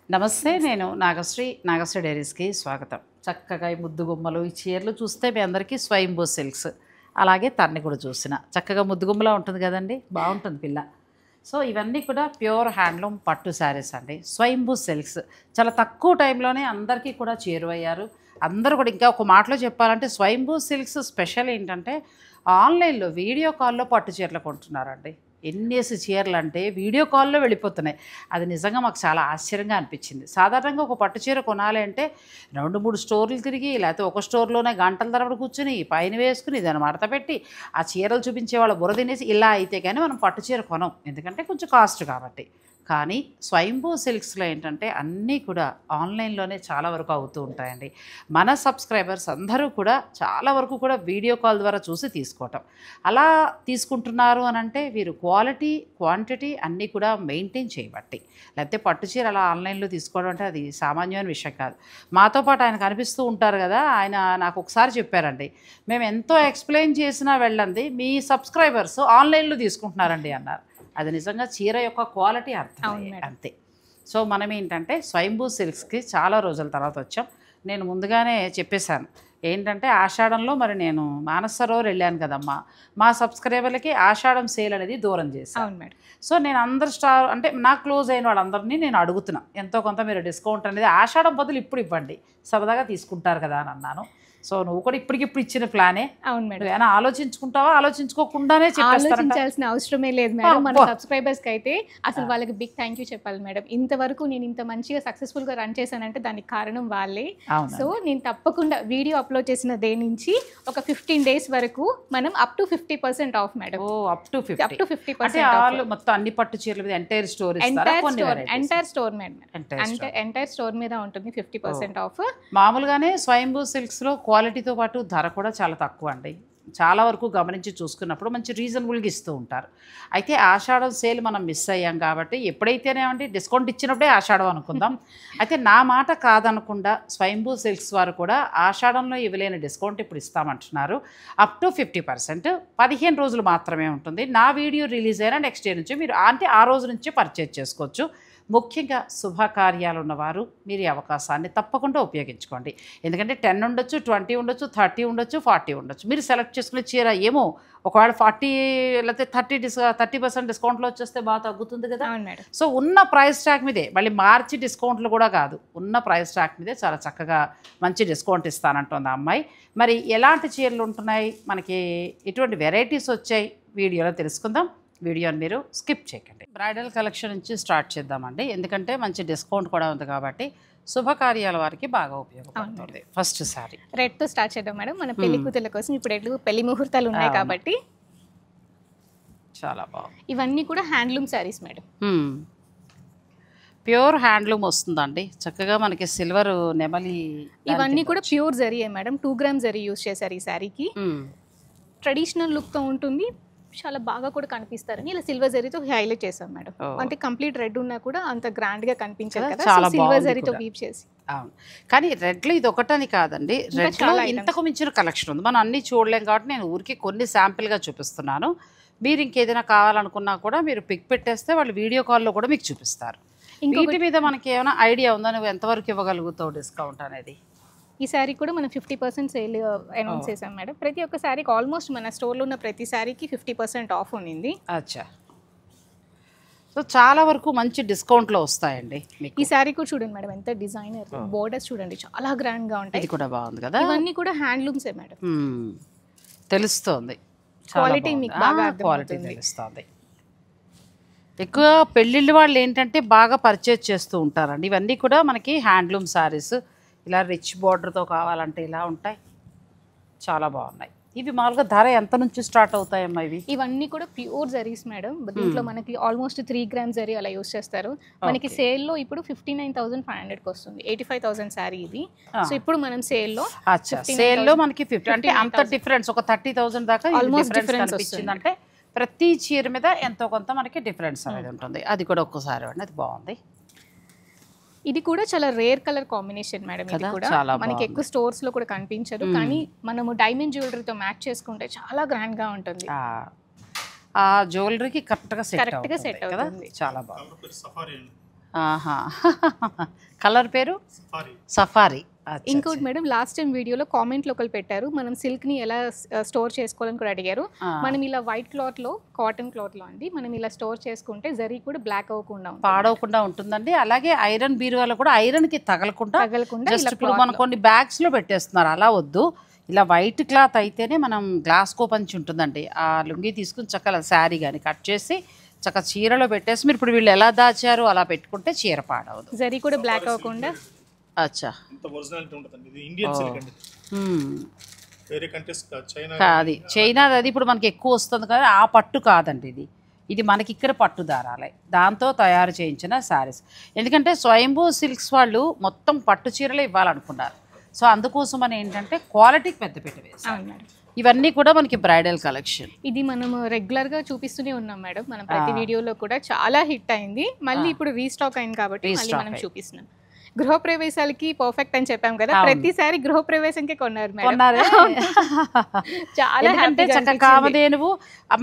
నమస్తే, నేను నాగశ్రీ డైరీస్కి స్వాగతం. చక్కగా ఈ ముద్దుగుమ్మలు, ఈ చీరలు చూస్తే మీ అందరికీ స్వయంభూ సిల్క్స్, అలాగే తన్ని కూడా చూసిన చక్కగా ముద్దుగుమ్మలా ఉంటుంది కదండి, బాగుంటుంది పిల్ల. సో ఇవన్నీ కూడా ప్యూర్ హ్యాండ్లూమ్ పట్టు శారీస్ అండి, స్వయంభూ సిల్క్స్. చాలా తక్కువ టైంలోనే అందరికీ కూడా చేరువయ్యారు. అందరూ కూడా ఇంకా ఒక మాటలో చెప్పాలంటే స్వయంభూ సిల్క్స్ స్పెషల్ ఏంటంటే ఆన్లైన్లో వీడియో కాల్లో పట్టు చీరలు కొంటున్నారండి. ఎన్నేసి చీరలు అంటే వీడియో కాల్లో వెళ్ళిపోతున్నాయి. అది నిజంగా మాకు చాలా ఆశ్చర్యంగా అనిపించింది. సాధారణంగా ఒక పట్టు చీర కొనాలి అంటే 2-3 స్టోర్లు తిరిగి, లేకపోతే ఒక స్టోర్లోనే గంటల తరబడి కూర్చుని పైన వేసుకుని దాన్ని మడత పెట్టి ఆ చీరలు చూపించే వాళ్ళు బుర్ర తినేసి ఇలా అయితే కానీ మనం పట్టు చీర కొనం, ఎందుకంటే కొంచెం కాస్ట్ కాబట్టి. కానీ స్వయంభూ సిల్క్స్లో ఏంటంటే అన్నీ కూడా ఆన్లైన్లోనే చాలా వరకు అవుతూ ఉంటాయండి. మన సబ్స్క్రైబర్స్ అందరూ కూడా చాలా వరకు కూడా వీడియో కాల్ ద్వారా చూసి తీసుకోవటం. అలా తీసుకుంటున్నారు అని అంటే వీరు క్వాలిటీ క్వాంటిటీ అన్నీ కూడా మెయింటైన్ చేయబట్టి. లేకపోతే పట్టు చీర అలా ఆన్లైన్లో తీసుకోవడం అంటే అది సామాన్యమైన విషయం కాదు. మాతో పాటు ఆయన కనిపిస్తూ ఉంటారు కదా, ఆయన నాకు ఒకసారి చెప్పారండి, మేము ఎంతో ఎక్స్ప్లెయిన్ చేసినా వెళ్ళండి, మీ సబ్స్క్రైబర్స్ ఆన్లైన్లో తీసుకుంటున్నారండి అన్నారు. అది నిజంగా చీర యొక్క క్వాలిటీ అర్థం అంతే. సో మనం ఏంటంటే స్వయంభూ సిల్క్స్కి చాలా రోజుల తర్వాత వచ్చాం. నేను ముందుగానే చెప్పేశాను ఏంటంటే ఆషాఢంలో మరి నేను మానసరోవర్ వెళ్ళాను కదమ్మా, మా సబ్స్క్రైబర్లకి ఆషాఢం సేల్ అనేది దూరం చేశాను. సో నేను అందరు అంటే నాకు క్లోజ్ అయిన వాళ్ళందరినీ నేను అడుగుతున్నా, ఎంతో కొంత మీరు డిస్కౌంట్ అనేది ఆషాఢం బదులు ఇప్పుడు ఇవ్వండి, సరదాగా తీసుకుంటారు కదా అని అన్నాను. సో నువ్వు కూడా ఇప్పటికిప్పుడు ఇచ్చిన ప్లానే. అవును మేడం. ఏమైనా ఆలోచించుకుంటావా, ఆలోచించుకోకుండానే ఆలోచించాల్సిన అవసరమే లేదు మేడం. మన సబ్స్క్రైబర్స్కి అయితే అసలు వాళ్ళకి బిగ్ థ్యాంక్ యూ చెప్పాలి మేడం. ఇంతవరకు నేను ఇంత మంచిగా సక్సెస్ఫుల్గా రన్ చేశానంటే దానికి కారణం వాళ్ళే. సో నేను తప్పకుండా వీడియో అప్లోడ్ చేసిన డే నుంచి ఒక 15 days వరకు మనం up to 50% of madam. Up to 50% మొత్తం అన్ని పట్టు చీరల మీద entire store entire store madam, entire store మీద ఉంటుంది 50% ఆఫ్. మామూలుగానే స్వయంభూ సిల్క్స్ లో క్వాలిటీతో పాటు ధర కూడా చాలా తక్కువ అండి. చాలా వరకు గమనించి చూసుకున్నప్పుడు మంచి రీజనబుల్గా ఇస్తూ ఉంటారు. అయితే ఆషాఢం సేల్ మనం మిస్ అయ్యాం కాబట్టి ఎప్పుడైతేనేమండి డిస్కౌంట్ ఇచ్చినప్పుడే ఆషాఢం అనుకుందాం. అయితే నా మాట కాదనకుండా స్వయంభూ సిల్క్స్ వారు కూడా ఆషాఢంలో ఇవ్వలేని డిస్కౌంట్ ఇప్పుడు ఇస్తామంటున్నారు. అప్ టు 50%, 15 రోజులు మాత్రమే ఉంటుంది. నా వీడియో రిలీజ్ అయినా నెక్స్ట్ డే నుంచి మీరు అంటే ఆ రోజు నుంచి పర్చేజ్ చేసుకోవచ్చు. ముఖ్యంగా శుభకార్యాలు ఉన్నవారు మీరు ఈ అవకాశాన్ని తప్పకుండా ఉపయోగించుకోండి. ఎందుకంటే 10 ఉండొచ్చు, 20 ఉండొచ్చు, 30 ఉండొచ్చు, 40 ఉండొచ్చు. మీరు సెలెక్ట్ చేసుకునే చీర ఏమో ఒకవేళ 40 లేకపోతే 30% డిస్కౌంట్లో వచ్చేస్తే బాగా తగ్గుతుంది కదా. సో ఉన్న ప్రైస్ ట్యాగ్ మీదే, మళ్ళీ మార్చి డిస్కౌంట్లు కూడా కాదు, ఉన్న ప్రైస్ ట్యాగ్ మీదే చాలా చక్కగా మంచి డిస్కౌంట్ ఇస్తానంటుంది ఆ అమ్మాయి. మరి ఎలాంటి చీరలు ఉంటున్నాయి, మనకి ఎటువంటి వెరైటీస్ వచ్చాయి వీడియోలో తెలుసుకుందాం. వీడియోని మీరు స్కిప్ చేయకండి. బ్రైడల్ కలెక్షన్ నుంచి స్టార్ట్ చేద్దామండి, ఎందుకంటే మంచి డిస్కౌంట్ కూడా ఉంది కాబట్టి శుభకార్యాల వారికి బాగా ఉపయోగపడుతుంది. ఫస్ట్ సారీ రెడ్తో స్టార్ట్ చేద్దాం మేడం. మన పెళ్లి కూతుర్ల కోసం ఇప్పుడు పెళ్లి ముహూర్తాలు ఉన్నాయి కాబట్టి చాలా బాగుంది. ఇవన్నీ కూడా handloom saris madam, pure handloom వస్తుందండి. చక్కగా మనకి సిల్వర్ నెమలి, ఇవన్నీ కూడా pure zari madam. 2 grams zari use చేశారు ఈ శారీకి. ట్రెడిషనల్ లుక్తో ఉంటుంది, చాలా బాగా కూడా కనిపిస్తారని ఇలా సిల్వర్ జరీతో హైలైట్ చేసాం మేడం. అంటే కంప్లీట్ రెడ్ ఉన్నా కూడా అంత గ్రాండ్ గా కనిపించదు కదా, సిల్వర్ జరీతో వీవ్ చేసి. అవును, కానీ రెడ్లో ఇది ఒకటని కాదండి, రెడ్లో ఇంతకు మించిన కలెక్షన్ ఉంది. మనం అన్ని చూడలేం కాబట్టి నేను ఊరికి కొన్ని శాంపిల్గా చూపిస్తున్నాను. మీరు ఇంకేదైనా కావాలనుకున్నా కూడా మీరు పిక్ పెట్టేస్తే వాళ్ళు వీడియో కాల్లో కూడా మీకు చూపిస్తారు. వీటి మీద మనకి ఏమైనా ఐడియా ఉందా, నువ్వు ఎంతవరకు ఇవ్వగలుగుతావు డిస్కౌంట్ అనేది? ఈ శారీ కూడా మనం 50% సేల్ అనౌన్స్ చేసాం మేడం. ప్రతి ఒక్క శారీకి ఆల్మోస్ట్ మన స్టోర్లో ఉన్న ప్రతి శారీకి 50% ఆఫ్ ఉంది. అచ్చా, సో చాలా వరకు మంచి డిస్కౌంట్లో వస్తాయండి. ఈ శారీ కూడా చూడండి మేడం, ఎంత డిజైనర్ బోర్డర్స్ చూడండి, చాలా గ్రాండ్గా ఉంటాయి. ఇది కూడా బాగుంది కదా. ఇవన్నీ కూడా హ్యాండ్లూమ్సే మేడం, తెలుస్తుంది. క్వాలిటీ మీకు బాగా క్వాలిటీ తెలుస్తుంది. ఎక్కువ పెళ్ళిళ్ళు వాళ్ళు ఏంటంటే బాగా పర్చేజ్ చేస్తూ ఉంటారండి. ఇవన్నీ కూడా మనకి హ్యాండ్లూమ్ శారీస్, ఇలా రిచ్ బార్డర్తో కావాలంటే ఇలా ఉంటాయి, చాలా బాగున్నాయి. ఇవి మామూలుగా ధర ఎంత నుంచి స్టార్ట్ అవుతాయమ్మా ఇవి? ఇవన్నీ కూడా ప్యూర్ జరీస్ మేడం. దీంట్లో మనకి ఆల్మోస్ట్ 3 grams జరీ అలా యూస్ చేస్తారు. మనకి సేల్లో ఇప్పుడు 59,500కి వస్తుంది. 85,000 శారీ ఇది. సో ఇప్పుడు మనం సేల్లో మనకి 50 అంటే అంత డిఫరెన్స్, ఒక 30,000 దాకా ఆల్మోస్ట్ డిఫరెన్స్ వచ్చిందంటే ప్రతి చీర మీద ఎంతో కొంత మనకి డిఫరెన్స్ అనేది ఉంటుంది. అది కూడా ఒక్కసారి అండి, అది బాగుంది. ఇది కూడా చాలా రేర్ కలర్ కాంబినేషన్ మేడం. ఇది కూడా మనకి ఎక్కువ స్టోర్స్ లో కూడా కనిపించదు, కానీ మనము డైమండ్ జ్యువెలరీతో మ్యాచ్ చేసుకుంటే చాలా గ్రాండ్ గా ఉంటుంది. ఆ జ్యువెలరీకి కరెక్ట్ గా సెట్ అవుతుంది. చాలా బాగుంది. ఆహా కలర్ పేరు సఫారీ. ఇంకోటి మేడం లాస్ట్ టైం వీడియోలో కామెంట్లో ఒకరు పెట్టారు, మనం సిల్క్ని ఎలా స్టోర్ చేసుకోవాలని కూడా అడిగారు. మనం ఇలా వైట్ క్లాత్లో, కాటన్ క్లాత్లో అండి మనం ఇలా స్టోర్ చేసుకుంటే జరీ కూడా బ్లాక్ అవ్వకుండా పాడవకుండా ఉంటుందండి. అలాగే ఐరన్ బీరువాలో కూడా ఐరన్కి తగలకుండా జస్ట్ ఇప్పుడు మనం కొన్ని బ్యాగ్స్లో పెట్టేస్తున్నారు, అలా వద్దు. ఇలా వైట్ క్లాత్ అయితేనే మనం గ్లాస్ కోపంచి ఉంటుందండి. ఆ లుంగి తీసుకుని చక్కగా శారీ కానీ కట్ చేసి చక్కగా చీరలో పెట్టేసి మీరు ఇప్పుడు వీళ్ళు ఎలా దాచారు అలా పెట్టుకుంటే చీర పాడవదు, జరీ కూడా బ్లాక్ అవ్వకుండా. అచ్చా అది చైనాది, అది ఇప్పుడు మనకి ఎక్కువ వస్తుంది కదా, ఆ పట్టు కాదండి ఇది. ఇది మనకి ఇక్కడ పట్టు దారాలే దాంతో తయారు చేయించిన శారీస్. ఎందుకంటే స్వయంభూ సిల్క్స్ వాళ్ళు మొత్తం పట్టు చీరలే ఇవ్వాలనుకున్నారు. సో అందుకోసం అని ఏంటంటే క్వాలిటీకి పెద్దపీట వేసాం. ఇవన్నీ కూడా మనకి బ్రైడల్ కలెక్షన్. ఇది మనము రెగ్యులర్గా చూపిస్తూనే ఉన్నాం మేడం, మనం ప్రతి వీడియోలో కూడా చాలా హిట్ అయింది. మళ్ళీ ఇప్పుడు రీస్టాక్ అయింది కాబట్టి మళ్ళీ మనం చూపిస్తున్నాం. గృహప్రవేశాలకి పర్ఫెక్ట్ అని చెప్పాం కదా, ప్రతిసారి గృహప్రవేశంకే కొన్నారు మేడం. చాలా అంటే చక్కగా కామధేనువు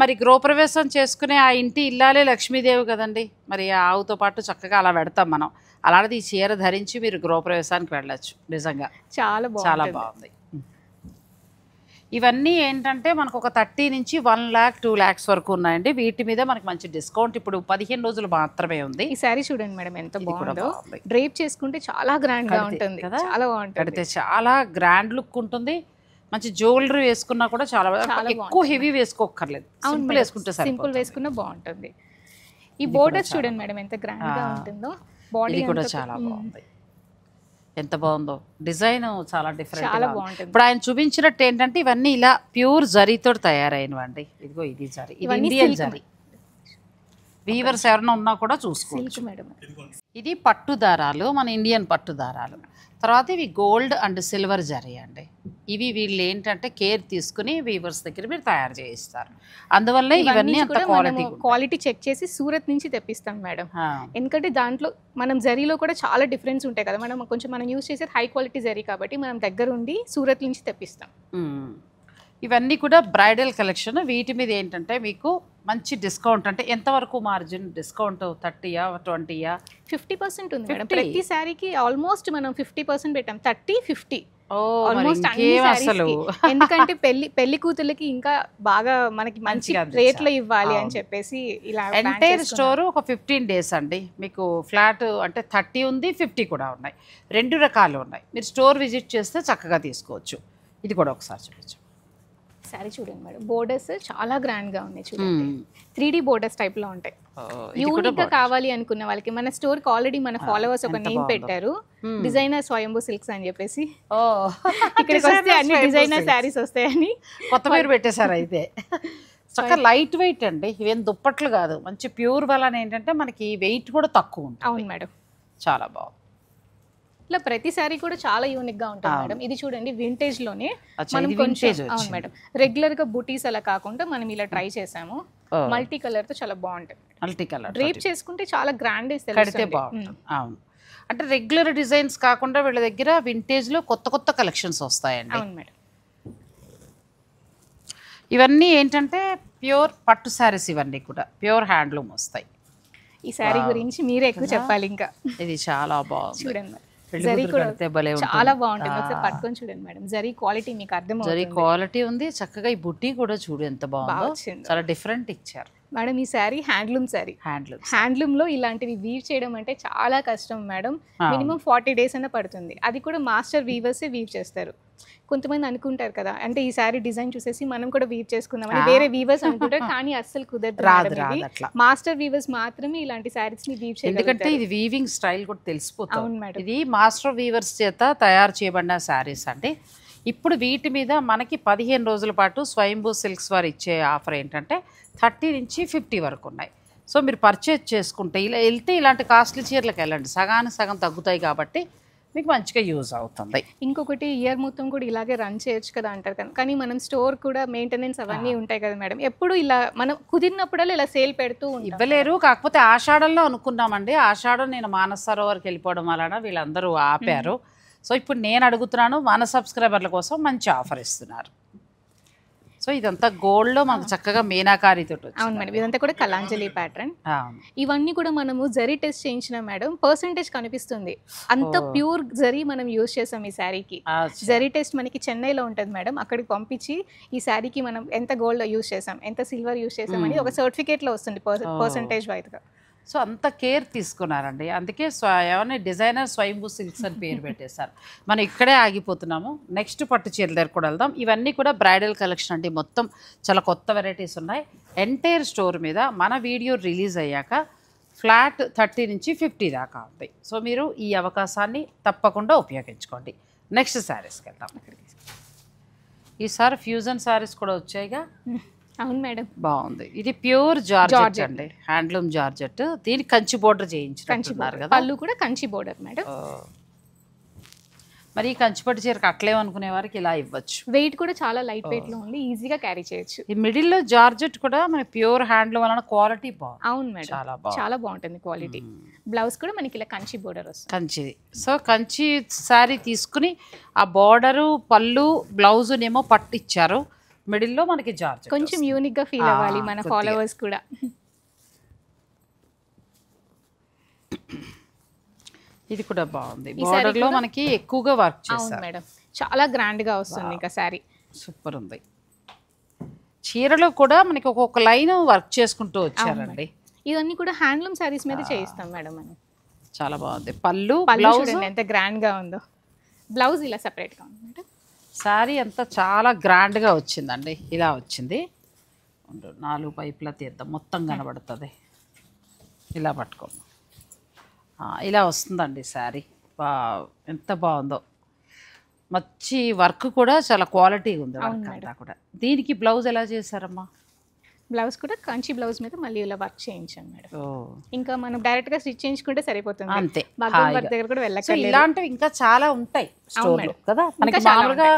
మరి గృహప్రవేశం చేసుకునే ఆ ఇంటి ఇల్లాలే లక్ష్మీదేవి కదండి. మరి ఆవుతో పాటు చక్కగా అలా పెడతాం మనం. అలాంటిది ఈ చీర ధరించి మీరు గృహప్రవేశానికి వెళ్ళచ్చు. నిజంగా చాలా బాగుంది. ఇవన్నీ ఏంటంటే మనకు ఒక 30 నుంచి 1 lakh 2 lakhs వరకు ఉన్నాయండి. వీటి మీద మనకి మంచి డిస్కౌంట్ ఇప్పుడు 15 రోజులు మాత్రమే ఉంది. ఈ సారీ చూడండి మేడం ఎంత బాగుందో, డ్రేప్ చేసుకుంటే చాలా గ్రాండ్ గా ఉంటుంది కదా, చాలా బాగుంటుంది. కడితే చాలా గ్రాండ్ లుక్ ఉంటుంది. మంచి జ్యువెలరీ వేసుకున్నా కూడా చాలా ఎక్కువ హెవీ వేసుకోక్కర్లేదు, సింపుల్ వేసుకుంటే సింపుల్ వేసుకున్నా బాగుంటుంది. ఈ బోర్డర్స్ చూడండి మేడం ఎంత గ్రాండ్ గా ఉంటుందో, బాడీ కూడా చాలా బాగుంది. ఎంత బాగుందో డిజైన్, చాలా డిఫరెంట్ బాగుంటుంది. ఇప్పుడు ఆయన చూపించినట్టు ఏంటంటే ఇవన్నీ ఇలా ప్యూర్ జరీతో తయారైనవండి. ఇదిగో ఇది జరీ, ఇది ఇండియన్ జరీ. వీవర్స్ ఎవరైనా ఉన్నా కూడా చూసుకోవచ్చు. ఇది పట్టు దారాలు, మన ఇండియన్ పట్టు దారాలు. తర్వాత ఇవి గోల్డ్ అండ్ సిల్వర్ జరీ అండి. ఇవి వీళ్ళు ఏంటంటే కేర్ తీసుకుని వీవర్స్ దగ్గర మీరు తయారు చేయిస్తారు. అందువల్ల ఇవన్నీ అంత క్వాలిటీ చెక్ చేసి సూరత్ నుంచి తెప్పిస్తాం మేడం. ఎందుకంటే దాంట్లో మనం జరీలో కూడా చాలా డిఫరెన్స్ ఉంటాయి కదా, మనం యూజ్ చేసేది హై క్వాలిటీ జరీ కాబట్టి మనం దగ్గర ఉండి సూరత్ నుంచి తెప్పిస్తాం. ఇవన్నీ కూడా బ్రైడల్ కలెక్షన్. వీటి మీద ఏంటంటే మీకు మంచి డిస్కౌంట్. అంటే ఎంతవరకు మార్జిన్ డిస్కౌంట్? 30యా 20యా? 50% ఉంది మేడం. ప్రతి శారీకి ఆల్మోస్ట్ మనం 50% పెట్టాం, 30-50 ఆల్మోస్ట్ అసలు. ఎందుకంటే పెళ్లి కూతుర్లకి ఇంకా బాగా మనకి మంచి రేట్లో ఇవ్వాలి అని చెప్పేసి ఇలా ఎంటైర్ స్టోర్ ఒక 15 days అండి. మీకు ఫ్లాట్ అంటే 30 ఉంది, 50 కూడా ఉన్నాయి, 2 రకాలు ఉన్నాయి. మీరు స్టోర్ విజిట్ చేస్తే చక్కగా తీసుకోవచ్చు. ఇది కూడా ఒకసారి చూపించు. శారీ చూడండి మేడం, బోర్డర్స్ చాలా గ్రాండ్ గా ఉన్నాయి చూడండి, 3D బోర్డర్స్ టైప్ లో ఉంటాయి. యూనిక్ గా కావాలి అనుకున్న వాళ్ళకి మన స్టోర్ కి ఆల్రెడీ మన ఫాలోవర్స్ ఒక నేమ్ పెట్టారు, డిజైనర్ స్వయంభూ సిల్క్స్ అని చెప్పేసి. ఇక్కడికి వస్తే అన్ని డిజైనర్ శారీస్ వస్తాయని కొత్త పేరు పెట్టేశారు. అయితే చక్కగా లైట్ వెయిట్ అండి, ఇవేం దుప్పట్లు కాదు, మంచి ప్యూర్ వలన ఏంటంటే మనకి వెయిట్ కూడా తక్కువ ఉంటుంది. అవును మేడం, చాలా బాగుంది. ఇట్లా ప్రతి సారీ కూడా చాలా యూనిక్ గా ఉంటుంది మేడం. ఇది చూడండి వింటేజ్ లోనే మనం కొంచెం, అవును మేడం, రెగ్యులర్ గా బుటీస్ అలా కాకుండా మనం ఇలా ట్రై చేసాము. మల్టీ కలర్ తో చాలా బాగుంటుంది. మల్టీ కలర్ డ్రేప్ చేసుకుంటే చాలా గ్రాండ్ కడితే బాగుంటుంది. అవును, అంటే రెగ్యులర్ డిజైన్స్ కాకుండా వీళ్ళ దగ్గర వింటేజ్ లో కొత్త కొత్త కలెక్షన్స్ వస్తాయండి. అవును మేడం. ఇవన్నీ ఏంటంటే ప్యూర్ పట్టు శారీస్, ఇవన్నీ కూడా ప్యూర్ హ్యాండ్లూమ్ వస్తాయి. ఈ శారీ గురించి మీరే ఎక్కువ చెప్పాలి. ఇంకా ఇది చాలా బాగుంది చూడండి, జరీ కూడా చాలా బాగుంటుంది. ఒకసారి పట్టుకొని చూడండి మేడం, జరీ క్వాలిటీ మీకు అర్థమవుతుంది. జరీ క్వాలిటీ ఉంది. చక్కగా ఈ బుట్టి కూడా చూడు ఎంత బాగుందో, చాలా డిఫరెంట్ ఇచ్చారు మేడం. ఈ శారీ హ్యాండ్లూమ్ శారీ. హ్యాండ్లూమ్ లో ఇలాంటివి వీవ్ చేయడం అంటే చాలా కష్టం మేడం. మినిమం 40 days అన్న పడుతుంది. అది కూడా మాస్టర్ వీవర్సే వీవ్ చేస్తారు. కొంతమంది అనుకుంటారు కదా, అంటే ఈ శారీ డిజైన్ చూసేసి మనం కూడా వీవ్ చేసుకుందామని వేరే వీవర్స్ అనుకుంటారు, కానీ అస్సలు కుదరదు. మాస్టర్ వీవర్స్ మాత్రమే ఇలాంటి శారీస్ ని వీవ్ చేయగలుగుతారు. ఎందుకంటే ఇది వీవింగ్ స్టైల్ కూడా తెలిసిపోతుంది. ఇది మాస్టర్ వీవర్స్ చేత తయారు చేయబడిన శారీస్ అండి. ఇప్పుడు వీటి మీద మనకి 15 రోజుల పాటు స్వయంభూ సిల్క్స్ వారు ఇచ్చే ఆఫర్ ఏంటంటే 30 నుంచి 50 వరకు ఉన్నాయి. సో మీరు పర్చేజ్ చేసుకుంటే ఇలా వెళ్తే ఇలాంటి కాస్ట్లీ చీరలకు వెళ్ళండి, సగానికి సగం తగ్గుతాయి కాబట్టి మీకు మంచిగా యూజ్ అవుతుంది. ఇంకొకటి ఇయర్ మొత్తం కూడా ఇలాగే రన్ చేయొచ్చు కదా అంటారు కదా, కానీ మనం స్టోర్ కూడా మెయింటెనెన్స్ అవన్నీ ఉంటాయి కదా మేడం. ఎప్పుడు ఇలా మనం కుదిరినప్పుడల్లా ఇలా సేల్ పెడుతూ ఇవ్వలేరు. కాకపోతే ఆషాఢంలో అనుకున్నామండి, ఆషాఢం నేను మానస సరోవర్కి వెళ్ళిపోవడం వలన వీళ్ళందరూ ఆపారు. సో ఇప్పుడు నేను అడుగుతున్నాను, మన సబ్స్క్రైబర్ల కోసం మంచి ఆఫర్ ఇస్తున్నారు. సో ఇదంతా గోల్డ్లో మనకు చక్కగా మీనాకారితో అవును మేడం, ఇదంతా కూడా కలాంజలి ప్యాటర్న్. ఇవన్నీ కూడా మనము జరీ టెస్ట్ చేయించిన మేడం, పర్సంటేజ్ కనిపిస్తుంది. అంత ప్యూర్ జరీ మనం యూజ్ చేసాం ఈ శారీకి. జరీ టెస్ట్ మనకి చెన్నైలో ఉంటుంది మేడం, అక్కడికి పంపించి ఈ శారీకి మనం ఎంత గోల్డ్ యూజ్ చేసాం, ఎంత సిల్వర్ యూజ్ చేసాం అని ఒక సర్టిఫికేట్లో వస్తుంది పర్సంటేజ్ వైజ్గా. సో అంత కేర్ తీసుకున్నారండి, అందుకే ఏమన్నా డిజైనర్ స్వయంభూ సిల్క్స్ అని పేరు పెట్టేశారు. మనం ఇక్కడే ఆగిపోతున్నాము, నెక్స్ట్ పట్టు చీరల దగ్గర కూడా వెళ్దాం. ఇవన్నీ కూడా బ్రైడల్ కలెక్షన్ అండి, మొత్తం చాలా కొత్త వెరైటీస్ ఉన్నాయి. ఎంటైర్ స్టోర్ మీద మన వీడియో రిలీజ్ అయ్యాక ఫ్లాట్ 30 నుంచి 50 దాకా ఉంది. సో మీరు ఈ అవకాశాన్ని తప్పకుండా ఉపయోగించుకోండి. నెక్స్ట్ శారీస్కి వెళ్దాం. ఈసారి ఫ్యూజన్ శారీస్ కూడా వచ్చాయిగా. అవును మేడం, బాగుంది. ఇది ప్యూర్ జార్జెట్ అండి, హ్యాండ్లూమ్ జార్జెట్. దీనికి కంచి బోర్డర్ చేయించుకుంటున్నారు కదా, పళ్ళు కూడా కంచి బోర్డర్ మేడం. మరి ఈ కంచి పట్టు చీరకు అట్లేమనుకునే వారికి ఇలా ఇవ్వచ్చు. వెయిట్ కూడా చాలా లైట్ వెయిట్ లో ఉంది, ఈజీగా క్యారీ చేయొచ్చు. ఈ మిడిల్ లో జార్జెట్ కూడా మన ప్యూర్ హ్యాండ్లూమ్ వలన క్వాలిటీ బాగుంది. అవును మేడం, చాలా బాగుంటుంది క్వాలిటీ. బ్లౌజ్ కూడా మనకి ఇలా కంచి బోర్డర్ వస్తుంది, కంచిది. సో కంచి శారీ తీసుకుని ఆ బోర్డరు పళ్ళు బ్లౌజ్ నేమో పట్టు ఇచ్చారు, మిడిల్లో మనకి జార్జెట్. కొంచెం యూనిక్ గా ఫీల్ అవ్వాలి మన ఫాలోవర్స్ కూడా. ఇది కూడా బాగుంది, బోర్డర్ లో మనకి ఎక్కువగా వర్క్ చేశారు మేడం, చాలా గ్రాండ్ గా వస్తుంది ఇంకా శారీ. సూపర్ ఉంది. చీరలో కూడా మనకి ఒక్కొక్క లైన్ వర్క్ చేసుకుంటూ వచ్చారండి. ఇవన్నీ కూడా హ్యాండ్లూమ్ శారీస్ మీద చేయిస్తాం మేడం మనం. చాలా బాగుంది. పళ్ళు బ్లౌజ్ ఎంత గ్రాండ్ గా ఉందో, బ్లౌజ్ ఇలా సెపరేట్ గా ఉంది మేడం. శారీ అంతా చాలా గ్రాండ్గా వచ్చిందండి, ఇలా వచ్చింది. 4 పైపులా తీద్దాం, మొత్తం కనబడుతుంది. ఇలా పట్టుకోండి, ఇలా వస్తుందండి శారీ. ఎంత బాగుందో, మంచి వర్క్ కూడా చాలా క్వాలిటీ ఉంది వర్క్ అంతా కూడా. దీనికి బ్లౌజ్ ఎలా చేశారమ్మా? బ్లౌజ్ కూడా కంచి బ్లౌజ్ మీద మళ్ళీ ఇలా వర్క్ చేయించాం మేడం. ఇంకా మనం డైరెక్ట్ గా స్టిచ్ చేయించుకుంటే సరిపోతుంది, అంతే. వర్క్ దగ్గర కూడా వెళ్ళక్కర్లేదు. ఇలాంటివి ఇంకా చాలా ఉంటాయి స్టోర్లో కదా. మనకి మామూలుగా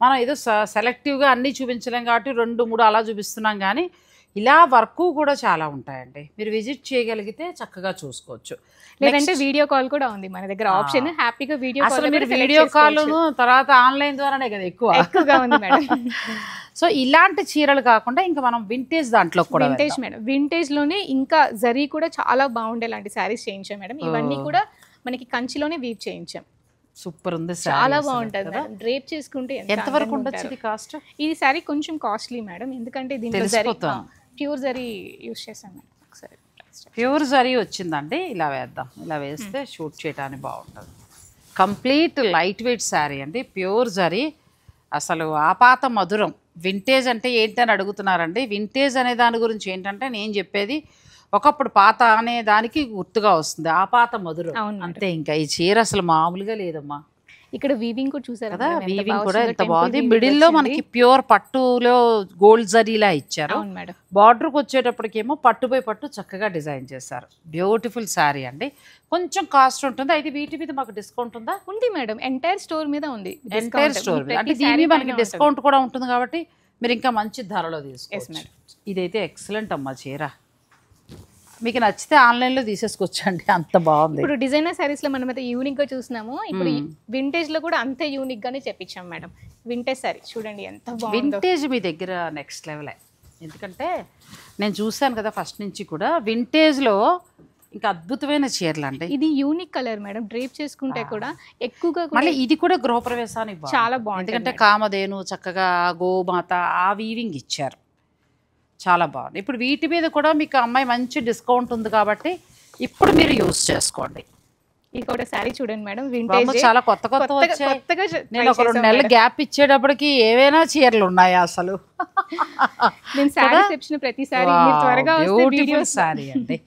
మనం ఏదో సెలెక్టివ్గా అన్నీ చూపించలేం కాబట్టి 2, 3 అలా చూపిస్తున్నాం, కానీ ఇలా వర్క్ కూడా చాలా ఉంటాయండి. మీరు విజిట్ చేయగలిగితే చక్కగా చూసుకోవచ్చు. లేదంటే వీడియో కాల్ కూడా ఉంది మన దగ్గర ఆప్షన్, హ్యాపీగా వీడియో కాల్. మీరు వీడియో కాల్ తర్వాత ఆన్లైన్ ద్వారానే కదా ఎక్కువగా ఉంది మేడం. సో ఇలాంటి చీరలు కాకుండా ఇంకా మనం వింటేజ్ దాంట్లో కూడా వింటేజ్ మేడం, వింటేజ్ లోనే ఇంకా జరీ కూడా చాలా బాగుండేలాంటి శారీస్ చేయించాం మేడం. ఇవన్నీ కూడా మనకి కంచిలోనే వీవ్ చేయించాం. సూపర్ ఉంది, చాలా బాగుంటుంది మేడం. డ్రేప్ చేసుకుంటే ఎంత వరకు ఉండొచ్చు కాస్ట్? ఇది శారీ కొంచెం కాస్ట్లీ మేడం, ఎందుకంటే దీంట్లో జరీ ప్యూర్ జరీ యూజ్ చేసాం మేడం. ఒకసారి ప్యూర్ జరీ వచ్చిందండి, ఇలా వేద్దాం. ఇలా వేస్తే షూట్ చేయడానికి బాగుంటుంది. కంప్లీట్ లైట్ వెయిట్ శారీ అండి, ప్యూర్ జరీ. అసలు ఆపాత మధురం. వింటేజ్ అంటే ఏంటని అడుగుతున్నారండి. వింటేజ్ అనే దాని గురించి ఏంటంటే నేను చెప్పేది ఒకప్పుడు పాత అనే దానికి గుర్తుగా వస్తుంది, ఆపాత మధురం అంతే. ఇంకా ఈ చీర అసలు మామూలుగా లేదమ్మా. ఇక్కడ వీవింగ్ కూడా చూసారు కదా, వీవింగ్ కూడా ఎంత బాగుంది. మిడిల్లో మనకి ప్యూర్ పట్టులో గోల్డ్ జరీలా ఇచ్చారు. బార్డర్కి వచ్చేటప్పటికేమో పట్టుపై పట్టు చక్కగా డిజైన్ చేశారు. బ్యూటిఫుల్ శారీ అండి. కొంచెం కాస్ట్ ఉంటుంది, అయితే వీటి మీద మాకు డిస్కౌంట్ ఉందా? ఉంది మేడం, ఎంటైర్ స్టోర్ మీద ఉంది. ఎంటైర్ స్టోర్ మీద అంటే దీని మనకి డిస్కౌంట్ కూడా ఉంటుంది కాబట్టి మీరు ఇంకా మంచి ధరలో తీసుకోవచ్చు. ఇదైతే ఎక్సలెంట్ అమ్మా చీర, మీకు నచ్చితే ఆన్లైన్లో తీసేసుకోవచ్చండి, అంత బాగుంది. ఇప్పుడు డిజైనర్ శారీస్లో మనం అయితే యూనిక్గా చూసినాము, ఇప్పుడు వింటేజ్లో కూడా అంతే యూనిక్గానే చెప్పించాం మేడం. వింటేజ్ శారీ చూడండి ఎంత బాగుంది. వింటేజ్ మీ దగ్గర నెక్స్ట్ లెవెలే, ఎందుకంటే నేను చూశాను కదా ఫస్ట్ నుంచి కూడా. వింటేజ్లో ఇంకా అద్భుతమైన చీరలు అండి. ఇది యూనిక్ కలర్ మేడం, డ్రేప్ చేసుకుంటే కూడా ఎక్కువగా. మళ్ళీ ఇది కూడా గృహప్రవేశానికి చాలా బాగుంది, ఎందుకంటే కామధేను చక్కగా గోమాత ఆ వీవింగ్ ఇచ్చారు, చాలా బాగుంది. ఇప్పుడు వీటి మీద కూడా మీకు అమ్మాయి మంచి డిస్కౌంట్ ఉంది కాబట్టి ఇప్పుడు మీరు యూజ్ చేసుకోండి. ఇది కూడా శారీ చూడండి మేడం, వింటేజ్ చాలా కొత్త వచ్చాయి. నేను ఒక 2 నెలలు గ్యాప్ ఇచ్చేటప్పటికి ఏవైనా చీరలు ఉన్నాయా అసలు? నేను శారీ తెచ్చిన ప్రతిసారి త్వరగా బ్యూటిఫుల్ శారీ అండి,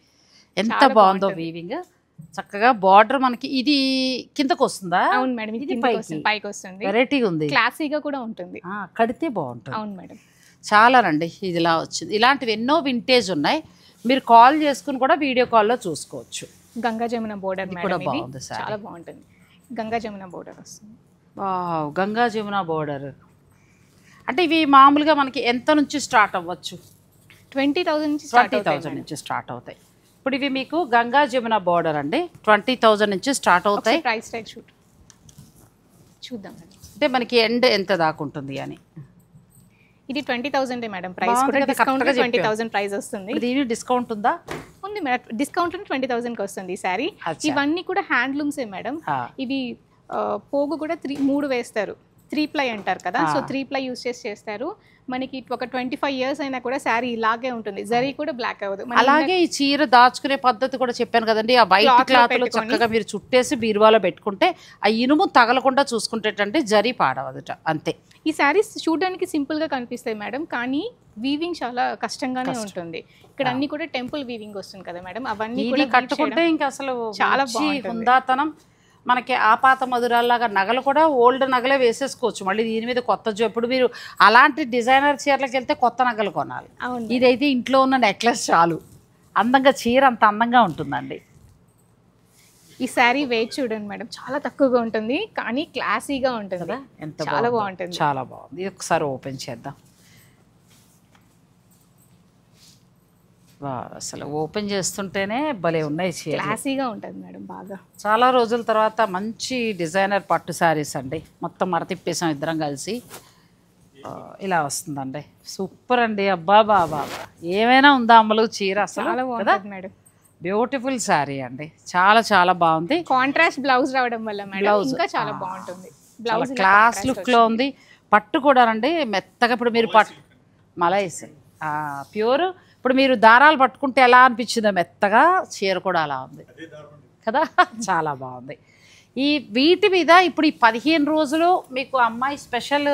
ఎంత బాగుందో వీవింగ్. చక్కగా బార్డర్ మనకి ఇది కిందకు వస్తుందా? అవును మేడం, ఇది పైకి వస్తుంది. వెరైటీగా ఉంది, క్లాసీగా కూడా ఉంటుంది, కడితే బాగుంటుంది. అవును మేడం, చాలానండి. ఇది ఇలా వచ్చింది. ఇలాంటివి ఎన్నో వింటేజ్ ఉన్నాయి, మీరు కాల్ చేసుకుని కూడా వీడియో కాల్లో చూసుకోవచ్చు. గంగా జమున బోర్డర్ కూడా బాగుంది, చాలా బాగుంటుంది. గంగా జమున బోర్డర్ వస్తుంది. గంగా జమున బోర్డర్ అంటే ఇవి మామూలుగా మనకి ఎంత నుంచి స్టార్ట్ అవ్వచ్చు? 20,000 నుంచి 20,000 నుంచి స్టార్ట్ అవుతాయి. ఇప్పుడు ఇవి మీకు గంగా జమున బోర్డర్ అండి, 20,000 నుంచి స్టార్ట్ అవుతాయి. ప్రైస్ ట్యాగ్ చూద్దాం అంటే మనకి ఎండ్ ఎంత దాకా ఉంటుంది అని. ఇది 20,000 మేడం, ప్రైస్ కూడా కదా, డిస్కౌంట్ correct గా 20,000 ప్రైస్ వస్తుంది. దీని డిస్కౌంట్ ఉందా? ఉంది మేడం, డిస్కౌంట్ 20,000 కి వస్తుంది ఈ సారీ. అచ్చా. ఇవన్నీ కూడా హ్యాండ్లూమ్సే మేడం. ఇవి పోగు కూడా 3 వేస్తారు, 3 ప్లై అంటారు కదా, సో 3 ప్లై యూస్ చేస్తారు. మనకి ఒక 25 ఇయర్స్ అయినా కూడా శారీ ఇలాగే ఉంటుంది, జరీ కూడా బ్లాక్ అవ్వదు. అలాగే ఈ చీర దాచుకునే పద్ధతి కూడా చెప్పాను కదండి, ఆ వైట్ క్లాత్ లో చక్కగా మీరు చుట్టేసి బీరువాలో పెట్టుకుంటే ఆ ఇనుము తగలకుండా చూసుకుంటేటంటే జరీ పాడవదుట, అంతే. ఈ శారీస్ చూడడానికి సింపుల్ గా కనిపిస్తాయి మేడం, కానీ వీవింగ్ చాలా కష్టంగానే ఉంటుంది. ఇక్కడ అన్ని కూడా టెంపుల్ వీవింగ్ వస్తుంది కదా మేడం, అవన్నీ కూడా కట్టుకుంటే ఇంకా అసలు చాలా హుందాతనం. మనకి ఆపాత మధురాల్లాగా నగలు కూడా ఓల్డ్ నగలే వేసేసుకోవచ్చు, మళ్ళీ దీని మీద కొత్త ఇప్పుడు మీరు అలాంటి డిజైనర్ చీరలకు వెళ్తే కొత్త నగలు కొనాలి. ఇదైతే ఇంట్లో ఉన్న నెక్లెస్ చాలు, అందంగా చీర అంత అందంగా ఉంటుందండి. ఈ శారీ వెయిట్ చూడండి మేడం, చాలా తక్కువగా ఉంటుంది కానీ క్లాసీగా ఉంటుంది కదా, ఎంత చాలా బాగుంటుంది. చాలా బాగుంది. ఇది ఒకసారి ఓపెన్ చేద్దాం. అసలు ఓపెన్ చేస్తుంటేనే భలే ఉన్నాయి చీర, క్లాసీగా ఉంటుంది మేడం బాగా. చాలా రోజుల తర్వాత మంచి డిజైనర్ పట్టు శారీస్ అండి, మొత్తం మడతిప్పేసాం ఇద్దరం కలిసి. ఇలా వస్తుందండి, సూపర్ అండి. అబ్బా బాబా, ఏమైనా ఉందా అమ్మలు చీర అసలు, చాలా బాగుంటుంది మేడం. బ్యూటిఫుల్ శారీ అండి, చాలా చాలా బాగుంది. కాంట్రాస్ట్ బ్లౌజ్ రావడం వల్ల మేడం ఇంకా చాలా బాగుంటుంది. బ్లౌజ్ క్లాస్ లుక్ లో ఉంది. పట్టు కూడా అండి మెత్తగా, ఇప్పుడు మీరు పట్టు మలైస్ ప్యూర్, ఇప్పుడు మీరు దారాలు పట్టుకుంటే ఎలా అనిపించిందో మెత్తగా, చీర కూడా అలా ఉంది కదా, చాలా బాగుంది. ఈ వీటి మీద ఇప్పుడు ఈ 15 రోజులు మీకు అమ్మాయి స్పెషల్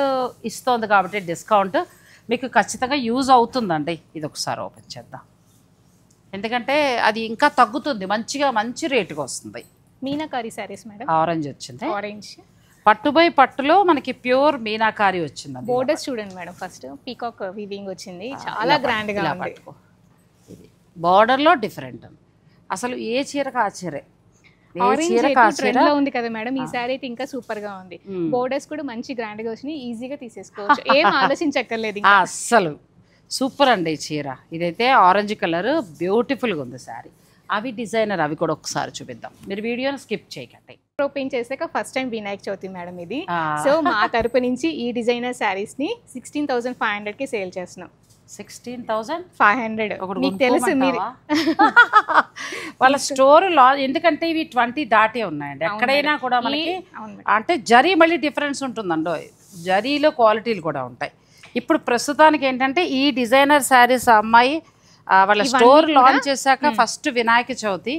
ఇస్తోంది కాబట్టి డిస్కౌంట్ మీకు ఖచ్చితంగా యూజ్ అవుతుందండి. ఇది ఒకసారి ఓపెన్ చేద్దాం, ఎందుకంటే అది ఇంకా తగ్గుతుంది, మంచి రేటుగా వస్తుంది. మీనాకారి శారీస్ మేడం, ఆరెంజ్ వచ్చింది, ఆరెంజ్ పట్టుబై పట్టులో మనకి ప్యూర్ మీనాకారి వచ్చింది. బోర్డర్స్ చూడండి మేడం, ఫస్ట్ పీకాక్ వీవింగ్ వచ్చింది, చాలా గ్రాండ్ గా ఉంది. ఇది బార్డర్ లో డిఫరెంట్, అసలు ఏ చీరకు ఆ చీరే. ట్రెండ్ లో ఉంది కదా మేడం, ఈ సారీ అయితే ఇంకా సూపర్ గా ఉంది. బోర్డర్స్ కూడా మంచి గ్రాండ్ గా వచ్చినాయి, ఈజీగా తీసేసుకోవచ్చు, ఏం ఆలోచించక్కర్లేదు. అస్సలు సూపర్ అండి ఈ చీర. ఇదైతే ఆరెంజ్ కలర్ బ్యూటిఫుల్గా ఉంది శారీ. అవి డిజైనర్, అవి కూడా ఒకసారి చూపిద్దాం, మీరు వీడియోని స్కిప్ చేయకండి. ఓపెన్ చేసాక first time Vinayaka Chavithi madam ఇది, సో మా తరపు నుంచి ఈ డిజైనర్ శారీస్ ని 16,500 కి సేల్ చేస్తున్నాం. 16,500 మీకు తెలుసు మీరు వాళ్ళ స్టోర్ లో, ఎందుకంటే ఇవి 20 దాటే ఉన్నాయండి. ఎక్కడైనా కూడా మనకి అంటే జరీ మళ్ళీ డిఫరెన్స్ ఉంటుందండి, జరీలో క్వాలిటీలు కూడా ఉంటాయి. ఇప్పుడు ప్రస్తుతానికి ఏంటంటే ఈ డిజైనర్ శారీస్ అమ్మాయి వాళ్ళ స్టోర్ లాంచ్ చేశాక ఫస్ట్ వినాయక చవితి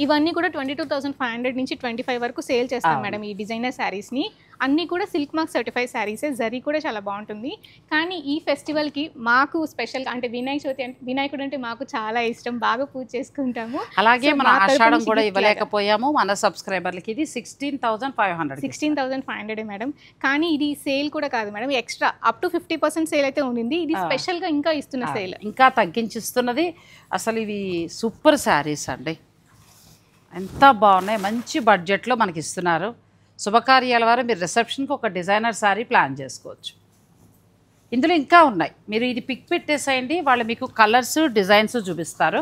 ఇవన్నీ కూడా 22,500 నుంచి 25 వరకు సేల్ చేస్తాం మేడం ఈ డిజైనర్ శారీస్ ని. అన్ని కూడా సిల్క్ మార్క్ సర్టిఫైడ్ శారీసే, జరీ కూడా చాలా బాగుంటుంది. కానీ ఈ ఫెస్టివల్ కి మాకు స్పెషల్ అంటే వినాయక చవితి అంటే వినాయకుడు అంటే మాకు చాలా ఇష్టం, బాగా పూజ చేసుకుంటాము. అలాగే మన ఆషాఢం కూడా ఇవ్వలేకపోయాము మన సబ్స్క్రైబర్లకి. ఇది 16,500 మేడం. కానీ ఇది సేల్ కూడా కాదు madam, extra up to 50% sale అయితే ఉంది. ఇది స్పెషల్ గా ఇంకా ఇస్తున్న సేల్, ఇంకా తగ్గించిస్తున్నది. అసలు ఇవి సూపర్ శారీస్ అండి, ఎంత బాగున్నాయి, మంచి బడ్జెట్లో మనకి ఇస్తున్నారు. శుభకార్యాల వారు మీరు రిసెప్షన్కి ఒక డిజైనర్ శారీ ప్లాన్ చేసుకోవచ్చు. ఇందులో ఇంకా ఉన్నాయి, మీరు ఇది పిక్ పెట్టేసేయండి, వాళ్ళు మీకు కలర్స్ డిజైన్స్ చూపిస్తారు.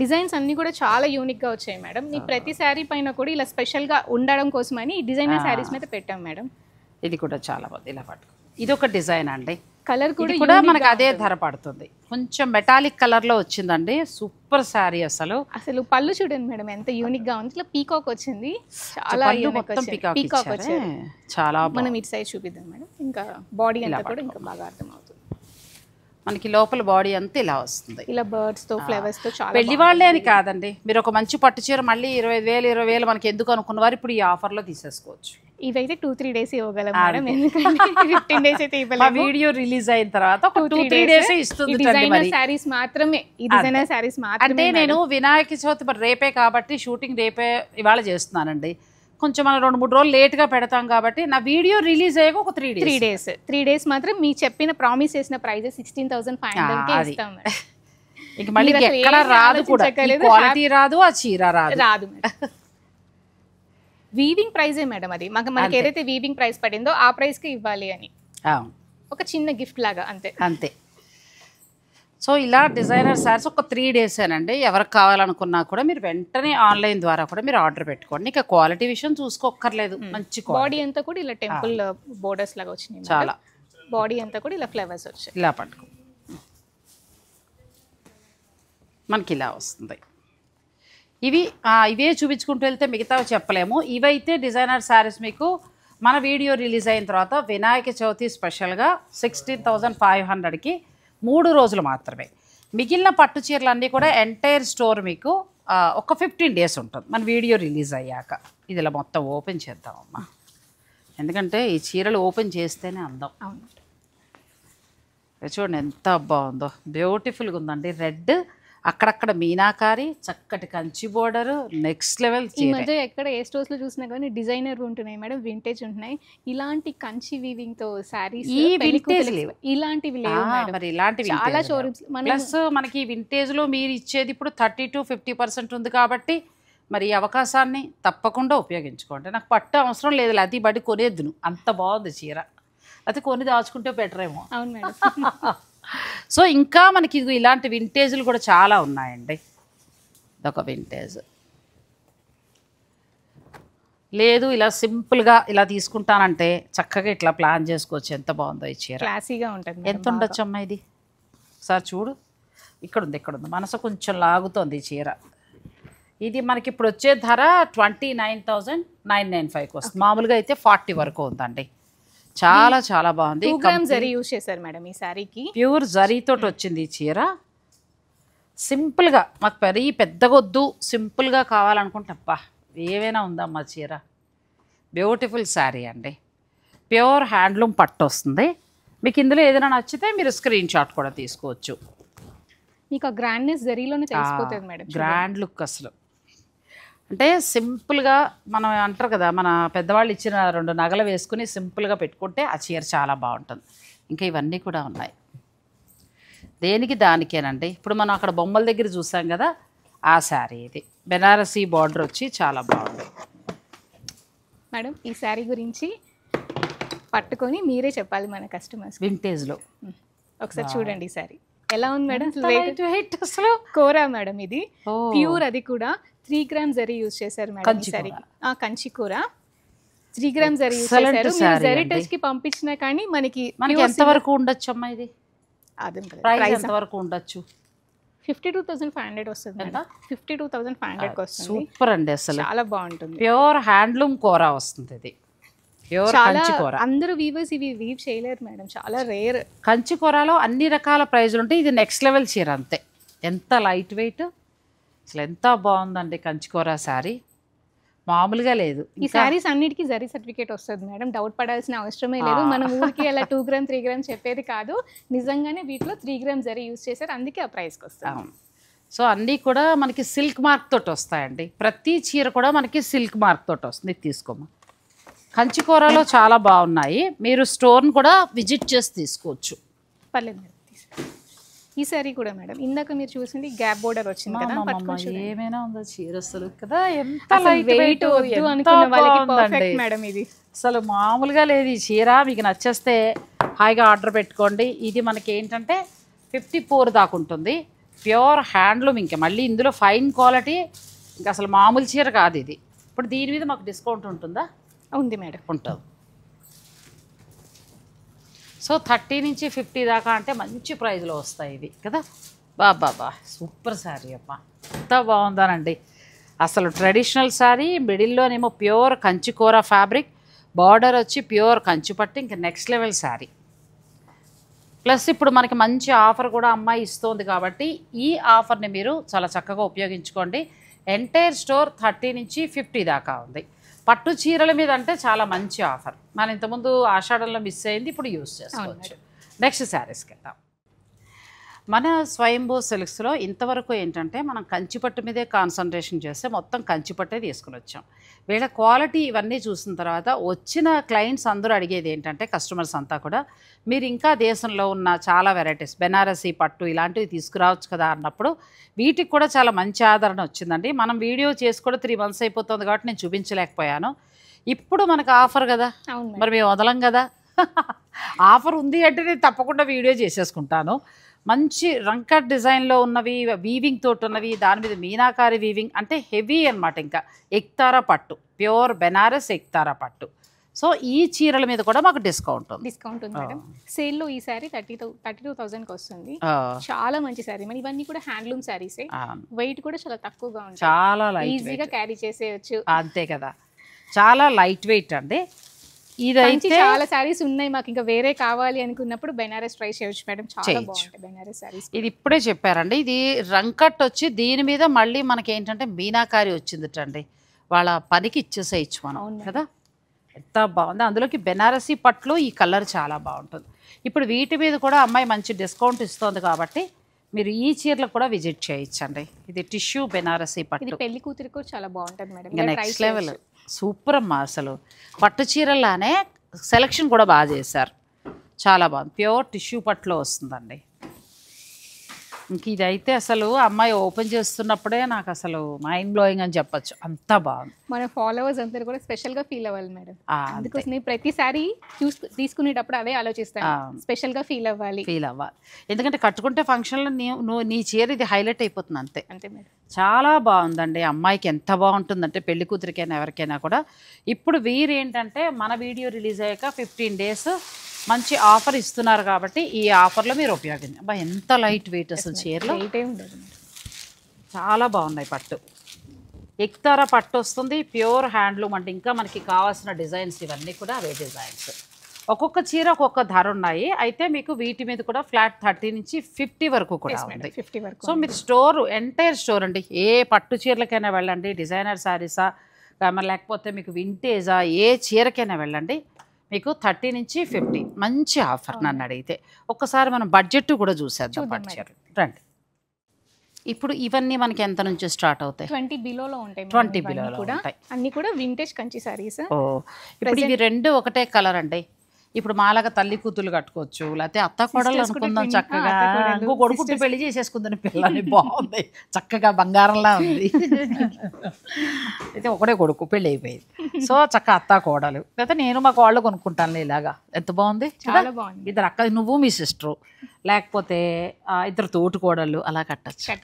డిజైన్స్ అన్నీ కూడా చాలా యూనిక్గా వచ్చాయి మేడం. మీ ప్రతి శారీ పైన కూడా ఇలా స్పెషల్గా ఉండడం కోసమని డిజైనర్ శారీస్ మీద పెట్టాం మేడం. ఇది కూడా చాలా బాగుంది, ఇలా పట్టుకో. ఇది ఒక డిజైన్ అండి, కలర్ కూడా మనకు అదే ధర పడుతుంది. కొంచెం మెటాలిక్ కలర్ లో వచ్చిందండి, సూపర్ శారీ. అసలు పళ్ళు చూడండి మేడం ఎంత యూనిక్ గా ఉంది, ఇట్లా పీకాక్ వచ్చింది, చాలా పీకాక్ వచ్చింది, చాలా. మనం ఇటు సైడ్ చూపిద్దాం మేడం, ఇంకా బాడీ అంతా కూడా ఇంకా బాగా అర్థమవుతుంది. మనకి లోపల బాడీ అంతా ఇలా వస్తుంది, ఇలా బర్డ్స్ తో ఫ్లవర్స్ తో. చాలా పెళ్లి వాళ్ళే అని కాదండి, మీరు ఒక మంచి పట్టు చీర మళ్ళీ 25,000 మనకి ఎందుకు అనుకున్న వారు ఇప్పుడు ఈ ఆఫర్ లో తీసేసుకోవచ్చు. ఇవైతే 2-3 డేస్ ఇవ్వగలం మేడం, ఎందుకంటే 15 డేస్ అయితే ఇవ్వలేము. వీడియో రిలీజ్ అయిన తర్వాత 2-3 డేస్ ఇస్తుంది. డిజైనర్ శారీస్ మాత్రమే, ఈ డిజైనర్ శారీస్ మాత్రమే. అంటే నేను వినాయక చవితి రేపే కాబట్టి షూటింగ్ రేపే ఇవాళ చేస్తున్నానండి, కొంచెం మనం 2-3 రోజులు లేట్గా పెడతాం కాబట్టి నా వీడియో రిలీజ్ అయ్యాక ఒక 3 డేస్ మాత్రం మీ చెప్పిన ప్రామిస్ చేసిన ప్రైస్ 16,500 ఇస్తాం. ఇంక మళ్ళీ ఎక్కడ రాదు కూడా, క్వాలిటీ రాదు, ఆ చీర రాదు. వీవింగ్ ప్రైజే మేడం అది, మనకి ఏదైతే వీవింగ్ ప్రైస్ పడిందో ఆ ప్రైస్ కి ఇవ్వాలి అని ఒక చిన్న గిఫ్ట్ లాగా, అంతే. సో ఇలా డిజైనర్ శారీస్ ఒక 3 డేసేనండి. ఎవరికి కావాలనుకున్నా కూడా మీరు వెంటనే ఆన్లైన్ ద్వారా కూడా మీరు ఆర్డర్ పెట్టుకోండి. ఇంకా క్వాలిటీ విషయం చూసుకోక్కర్లేదు, మంచి బాడీ అంతా కూడా ఇలా టెంపుల్ బోర్డర్స్ లాగా వచ్చినాయి చాలా. బాడీ అంతా కూడా ఇలా ఫ్లవర్స్ వచ్చాయి. ఇలా పట్టుకో, మనకి ఇలా వస్తుంది. ఇవే చూపించుకుంటూ వెళ్తే మిగతావి చెప్పలేము. ఇవైతే డిజైనర్ శారీస్ మీకు మన వీడియో రిలీజ్ అయిన తర్వాత వినాయక చవితి స్పెషల్గా 16,500కి 3 రోజులు మాత్రమే. మిగిలిన పట్టు చీరలు అన్నీ కూడా ఎంటైర్ స్టోర్ మీకు ఒక 15 డేస్ ఉంటుంది మన వీడియో రిలీజ్ అయ్యాక. ఇది ఇలా మొత్తం ఓపెన్ చేద్దామమ్మా, ఎందుకంటే ఈ చీరలు ఓపెన్ చేస్తేనే అందం. చూడండి ఎంత బాగుందో, బ్యూటిఫుల్గా ఉందండి. రెడ్, అక్కడక్కడ మీనాకారి, చక్కటి కంచి బోర్డర్, నెక్స్ట్ లెవెల్. ఈ మధ్య ఎక్కడ ఏ స్టోర్స్ లో చూసినా కానీ డిజైనర్ ఉంటున్నాయి మేడం, వింటేజ్ ఉంటున్నాయి. ఇలాంటి కంచి వీవింగ్ తో సారీస్ ఈ వింటేజ్ లేవు, ఇలాంటివి లేవు మరి ఇలాంటివి చాలా షోరూమ్స్. ప్లస్ మనకి వింటేజ్ లో మీరు ఇచ్చేది ఇప్పుడు 30-50% ఉంది కాబట్టి మరి ఈ అవకాశాన్ని తప్పకుండా ఉపయోగించుకోండి. నాకు పట్టు అవసరం లేదు, అది బడి కొనేద్దును, అంత బాగుంది చీర. అది కొని దాచుకుంటే బెటర్ ఏమో. అవును మేడం. సో ఇంకా మనకి ఇది ఇలాంటి వింటేజ్లు కూడా చాలా ఉన్నాయండి. ఇదొక వింటేజ్. లేదు ఇలా సింపుల్గా ఇలా తీసుకుంటానంటే చక్కగా ఇట్లా ప్లాన్ చేసుకోవచ్చు. ఎంత బాగుందో ఈ చీర, క్లాసీగా ఉంటుంది. ఎంత ఉండొచ్చు అమ్మా ఇది? ఒకసారి చూడు, ఇక్కడ ఉంది, మనసు కొంచెం లాగుతోంది ఈ చీర. ఇది మనకి ఇప్పుడు వచ్చే ధర 29,995కి వస్తుంది. మామూలుగా అయితే 40 వరకు ఉందండి. చాలా చాలా బాగుంది. 2 గ్రామ్స్ జరీ యూజ్ చేశారు మేడం ఈ సారీకి. ప్యూర్ జరీతోటి వచ్చింది ఈ చీర. సింపుల్గా మాకు పెద్దగా వద్దు, సింపుల్గా కావాలనుకుంటే అబ్బా ఏవైనా ఉందమ్మా చీర. బ్యూటిఫుల్ శారీ అండి, ప్యూర్ హ్యాండ్లూమ్ పట్టు వస్తుంది. మీకు ఇందులో ఏదైనా నచ్చితే మీరు స్క్రీన్ షాట్ కూడా తీసుకోవచ్చు. మీకు ఆ గ్రాండ్నెస్ జరీలోనే తెలిసిపోతుంది మేడం. గ్రాండ్ లుక్ అసలు. అంటే సింపుల్గా మనం అంటారు కదా, మన పెద్దవాళ్ళు ఇచ్చిన 2 నగలు వేసుకుని సింపుల్గా పెట్టుకుంటే ఆ చీర చాలా బాగుంటుంది. ఇంకా ఇవన్నీ కూడా ఉన్నాయి, దేనికి దానికేనండి. ఇప్పుడు మనం అక్కడ బొమ్మల దగ్గర చూసాం కదా, ఆ శారీ ఇది బెనారసీ బార్డర్ వచ్చి చాలా బాగుంది. మేడం ఈ శారీ గురించి పట్టుకొని మీరే చెప్పాలి మన కస్టమర్స్. వింటేజ్లో ఒకసారి చూడండి ఈ శారీ ఎలా ఉంది మేడం. అసలు కోరా మేడం ఇది ప్యూర్, అది కూడా 3 గ్రామ్స్ జరీ యూజ్ చేశారు మేడం ఈ సారీకి. కంచి కూర 3 గ్రామ్స్ జరీ యూజ్ చేశారు. మీరు జరీ టచ్ కి పంపించినా కానీ మనకి ఎంత వరకు ఉండొచ్చు అమ్మా ఇది? ప్రైస్ ఎంత వరకు ఉండొచ్చు? 52,500 వస్తుంది మేడం. 52,500కి వస్తుంది. సూపర్ అండి, అసలు చాలా బాగుంటుంది. ప్యూర్ హ్యాండ్లూమ్ కోరా వస్తుంది ఇది. చాలా అందరూ వీవర్స్ ఇవి వీవ్ చేయలేరు మేడం, చాలా రేర్. కంచి కూరలో అన్ని రకాల ప్రైజులు ఉంటాయి. ఇది నెక్స్ట్ లెవెల్ చీర అంతే. ఎంత లైట్ వెయిట్, అసలు ఎంత బాగుందండి కంచి కూర శారీ, మామూలుగా లేదు. ఈ శారీస్ అన్నిటికీ జరీ సర్టిఫికేట్ వస్తుంది మేడం, డౌట్ పడాల్సిన అవసరమే లేదు. మనం ఊరికి అలా 2 గ్రామ్ 3 గ్రామ్ చెప్పేది కాదు, నిజంగానే వీటిలో 3 గ్రామ్ జరీ యూజ్ చేశారు, అందుకే ఆ ప్రైస్కి వస్తుంది. సో అన్నీ కూడా మనకి సిల్క్ మార్క్ తోటి వస్తాయండి. ప్రతి చీర కూడా మనకి సిల్క్ మార్క్ తోటి వస్తుంది. తీసుకోమా, కంచి కూరలో చాలా బాగున్నాయి. మీరు స్టోర్ని కూడా విజిట్ చేసి తీసుకోవచ్చు. పర్లేదు మేడం. ఈ సారీ కూడా మేడం ఇందాక మీరు చూసింది గ్యాప్ బోర్డర్ వచ్చింది కదా, ఏమైనా ఉందో చీర అసలు కదా, ఎంత లైట్ వెయిట్ మేడం. ఇది అసలు మామూలుగా లేదు ఈ చీర. మీకు నచ్చేస్తే హాయిగా ఆర్డర్ పెట్టుకోండి. ఇది మనకి ఏంటంటే 54 దాకా ఉంటుంది. Pure handloom. ఇంకా మళ్ళీ ఇందులో ఫైన్ క్వాలిటీ, ఇంకా అసలు మామూలు చీర కాదు ఇది. ఇప్పుడు దీని మీద మాకు డిస్కౌంట్ ఉంటుందా? ఉంది మేడం, ఉంటుంది. సో 30 నుంచి 50 దాకా అంటే మంచి ప్రైజ్లో వస్తాయి ఇవి కదా. బాబా సూపర్ శారీ అమ్మా, ఎంత బాగుందానండి. అసలు ట్రెడిషనల్ శారీ, మిడిల్లోనేమో ప్యూర్ కంచికూర ఫ్యాబ్రిక్, బార్డర్ వచ్చి ప్యూర్ కంచిపట్టు, ఇంకా నెక్స్ట్ లెవెల్ శారీ. ప్లస్ ఇప్పుడు మనకి మంచి ఆఫర్ కూడా అమ్మాయి ఇస్తుంది కాబట్టి ఈ ఆఫర్ని మీరు చాలా చక్కగా ఉపయోగించుకోండి. ఎంటైర్ స్టోర్ 30 నుంచి 50 దాకా ఉంది. పట్టు చీరల మీద అంటే చాలా మంచి ఆఫర్. మనం ఇంతకుముందు ఆషాఢంలో మిస్ అయింది, ఇప్పుడు యూస్ చేసుకోవచ్చు. నెక్స్ట్ శారీస్కి వెళ్దాం. మన స్వయంభూ సిల్క్స్లో ఇంతవరకు ఏంటంటే మనం కంచిపట్టు మీదే కాన్సన్ట్రేషన్ చేస్తే మొత్తం కంచిపట్టే తీసుకుని వచ్చాం. వీళ్ళ క్వాలిటీ ఇవన్నీ చూసిన తర్వాత వచ్చిన క్లయింట్స్ అందరూ అడిగేది ఏంటంటే, కస్టమర్స్ అంతా కూడా మీరు ఇంకా దేశంలో ఉన్న చాలా వెరైటీస్ బెనారసీ పట్టు ఇలాంటివి తీసుకురావచ్చు కదా అన్నప్పుడు వీటికి కూడా చాలా మంచి ఆదరణ వచ్చిందండి. మనం వీడియో చేసి కూడా 3 months అయిపోతుంది కాబట్టి నేను చూపించలేకపోయాను. ఇప్పుడు మనకు ఆఫర్ కదా, మరి మేము వదలం కదా. ఆఫర్ ఉంది అంటే నేను తప్పకుండా వీడియో చేసేసుకుంటాను. మంచి రంకట్ డిజైన్లో ఉన్నవి, వీవింగ్ తోటి ఉన్నవి, దాని మీద మీనాకారి వీవింగ్ అంటే హెవీ అనమాట. ఇంకా ఎక్తారా పట్టు, ప్యూర్ బెనారస్ ఎక్తారా పట్టు, సో ఈ చీరల మీద కూడా మాకు డిస్కౌంట్ ఉంది. డిస్కౌంట్ ఉంది మేడం. సేల్లో ఈ సారీ 32,000కి వస్తుంది. ఆ, చాలా మంచి సారీ మేడం. ఇవన్నీ కూడా హ్యాండ్లూమ్ సారీసే. అవును. వెయిట్ కూడా చాలా తక్కువగా ఉంటుంది, చాలా లైట్ ఈజీగా క్యారీ చేసేయచ్చు. అంతే కదా, చాలా లైట్ వెయిట్ అండి. ఇదైతే చాలా సారీస్ ఉన్నాయి మాకు, ఇంకా వేరే కావాలి అనుకున్నప్పుడు బెనారస్ ట్రై చేయొచ్చు మేడం. చాలా బాగుంటాయి బెనారస్ సారీస్. ఇది ఇప్పుడే చెప్పారండి, ఇది రంకట్ వచ్చి దీని మీద మళ్ళీ మనకి ఏంటంటే మీనాకారి వచ్చిందిటండి, వాళ్ళ పనికి ఇచ్చేసేయచ్చు మనం కదా. ఎంత బాగుంది, అందులోకి బెనారసీ పట్లు. ఈ కలర్ చాలా బాగుంటుంది. ఇప్పుడు వీటి మీద కూడా అమ్మాయి మంచి డిస్కౌంట్ ఇస్తుంది కాబట్టి మీరు ఈ చీరలకు కూడా విజిట్ చేయొచ్చండి. ఇది టిష్యూ బెనారసీ పట్టు, పెళ్లి కూతురికి కూడా చాలా బాగుంటుంది మేడం. ఇంకా నెక్స్ట్ లెవెల్, సూపర్ అమ్మా. అసలు పట్టు చీరలానే సెలెక్షన్ కూడా బాగా చేశారు, చాలా బాగుంది. ప్యూర్ టిష్యూ పట్టులో వస్తుందండి. ఇంక ఇదైతే అసలు అమ్మాయి ఓపెన్ చేస్తున్నప్పుడే నాకు అసలు మైండ్ బ్లోయింగ్ అని చెప్పొచ్చు, అంత బాగుంది. మన ఫాలోవర్స్ అందరూ కూడా స్పెషల్గా ఫీల్ అవ్వాలి మేడం. అందుకోసం నేను ప్రతిసారి తీసుకునేటప్పుడు అదే ఆలోచిస్తాను, స్పెషల్గా ఫీల్ అవ్వాలి. ఎందుకంటే కట్టుకుంటే ఫంక్షన్లో నీ చీర ఇది హైలైట్ అయిపోతుంది అంతే. అంతే మేడం. చాలా బాగుందండి. అమ్మాయికి ఎంత బాగుంటుందంటే పెళ్లి కూతురికైనా ఎవరికైనా కూడా. ఇప్పుడు వీరు ఏంటంటే మన వీడియో రిలీజ్ అయ్యాక 15 days మంచి ఆఫర్ ఇస్తున్నారు కాబట్టి ఈ ఆఫర్లో మీరు ఉపయోగించండి. అబ్బా ఎంత లైట్ వెయిట్ అసలు చీరలు, చాలా బాగున్నాయి. పట్టు ఎక్తారా పట్టు వస్తుంది, ప్యూర్ హ్యాండ్లూమ్ అంటే ఇంకా మనకి కావాల్సిన డిజైన్స్ ఇవన్నీ కూడా అవే డిజైన్స్. ఒక్కొక్క చీర ఒక్కొక్క ధర ఉన్నాయి. అయితే మీకు వీటి మీద కూడా ఫ్లాట్ 30 నుంచి 50 వరకు కూడా ఉంది. సో మీరు స్టోర్ ఎంటైర్ స్టోర్ అండి, ఏ పట్టు చీరలకైనా వెళ్ళండి, డిజైనర్ శారీసా లేకపోతే మీకు వింటేజా, ఏ చీరకైనా వెళ్ళండి, మీకు 30 నుంచి 50 మంచి ఆఫర్. నన్ను అడిగితే ఒక్కసారి మనం బడ్జెట్ కూడా చూసేద్దాం. పట్టు చీరలు రండి. ఇప్పుడు ఇవన్నీ మనకి ఎంత నుంచి స్టార్ట్ అవుతాయి? 20 బిలోలో ఉంటాయి. 20 బిలోలో ఉంటాయి. అన్ని కూడా వింటేజ్ కంచి సారీస్. ఇప్పుడు ఇవి రెండు ఒకటే కలర్ అండి. ఇప్పుడు మాలాగా తల్లి కూతురు కట్టుకోవచ్చు, లేకపోతే అత్త కోడలు అనుకుందాం చక్కగా. ఇంకో కొడుకుంటే పెళ్లి చేసేసుకుందని పిల్లని, బాగుంది చక్కగా బంగారంలా ఉంది. అయితే ఒకటే కొడుకు పెళ్ళి అయిపోయింది, సో చక్క అత్త కోడలు. లేకపోతే నేను మా కోళ్ళు కొనుక్కుంటాను ఇలాగా. ఎంత బాగుంది, చాలా బాగుంది. ఇద్దరు అక్క, నువ్వు మీ సిస్టరు, లేకపోతే ఇద్దరు తోటి కోడళ్ళు అలా కట్టచ్చు.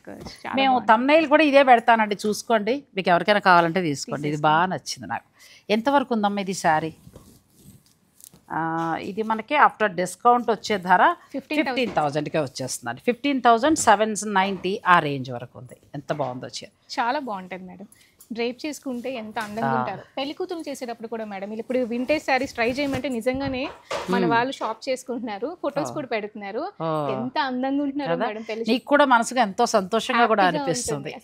మేము తమ్నైల్ కూడా ఇదే పెడతానండి, చూసుకోండి. మీకు ఎవరికైనా కావాలంటే తీసుకోండి. ఇది బాగా నచ్చింది నాకు. ఎంతవరకు ఉందమ్మా ఇది శారీ? ఇది మనకి ఆఫ్టర్ డిస్కౌంట్ వచ్చే ధర 15,000కే వచ్చేస్తుందండి. 15,790 ఆ రేంజ్ వరకు ఉంది. ఎంత బాగుందో చీర, చాలా బాగుంటుంది మేడం. డ్రైప్ చేసుకుంటే ఎంత అందంగా ఉంటారు. పెళ్లి కూతురు చేసేటప్పుడు కూడా మేడం, ఇప్పుడు వింటేజ్ శారీస్ ట్రై చేయమంటే నిజంగానే మన వాళ్ళు షాప్ చేసుకుంటున్నారు, ఫొటోస్ కూడా పెడుతున్నారు. ఎంత అందంగా ఉంటున్నారు మేడం. నీకు కూడా మనసుగా ఎంతో సంతోషంగా కూడా అనిపిస్తుంది.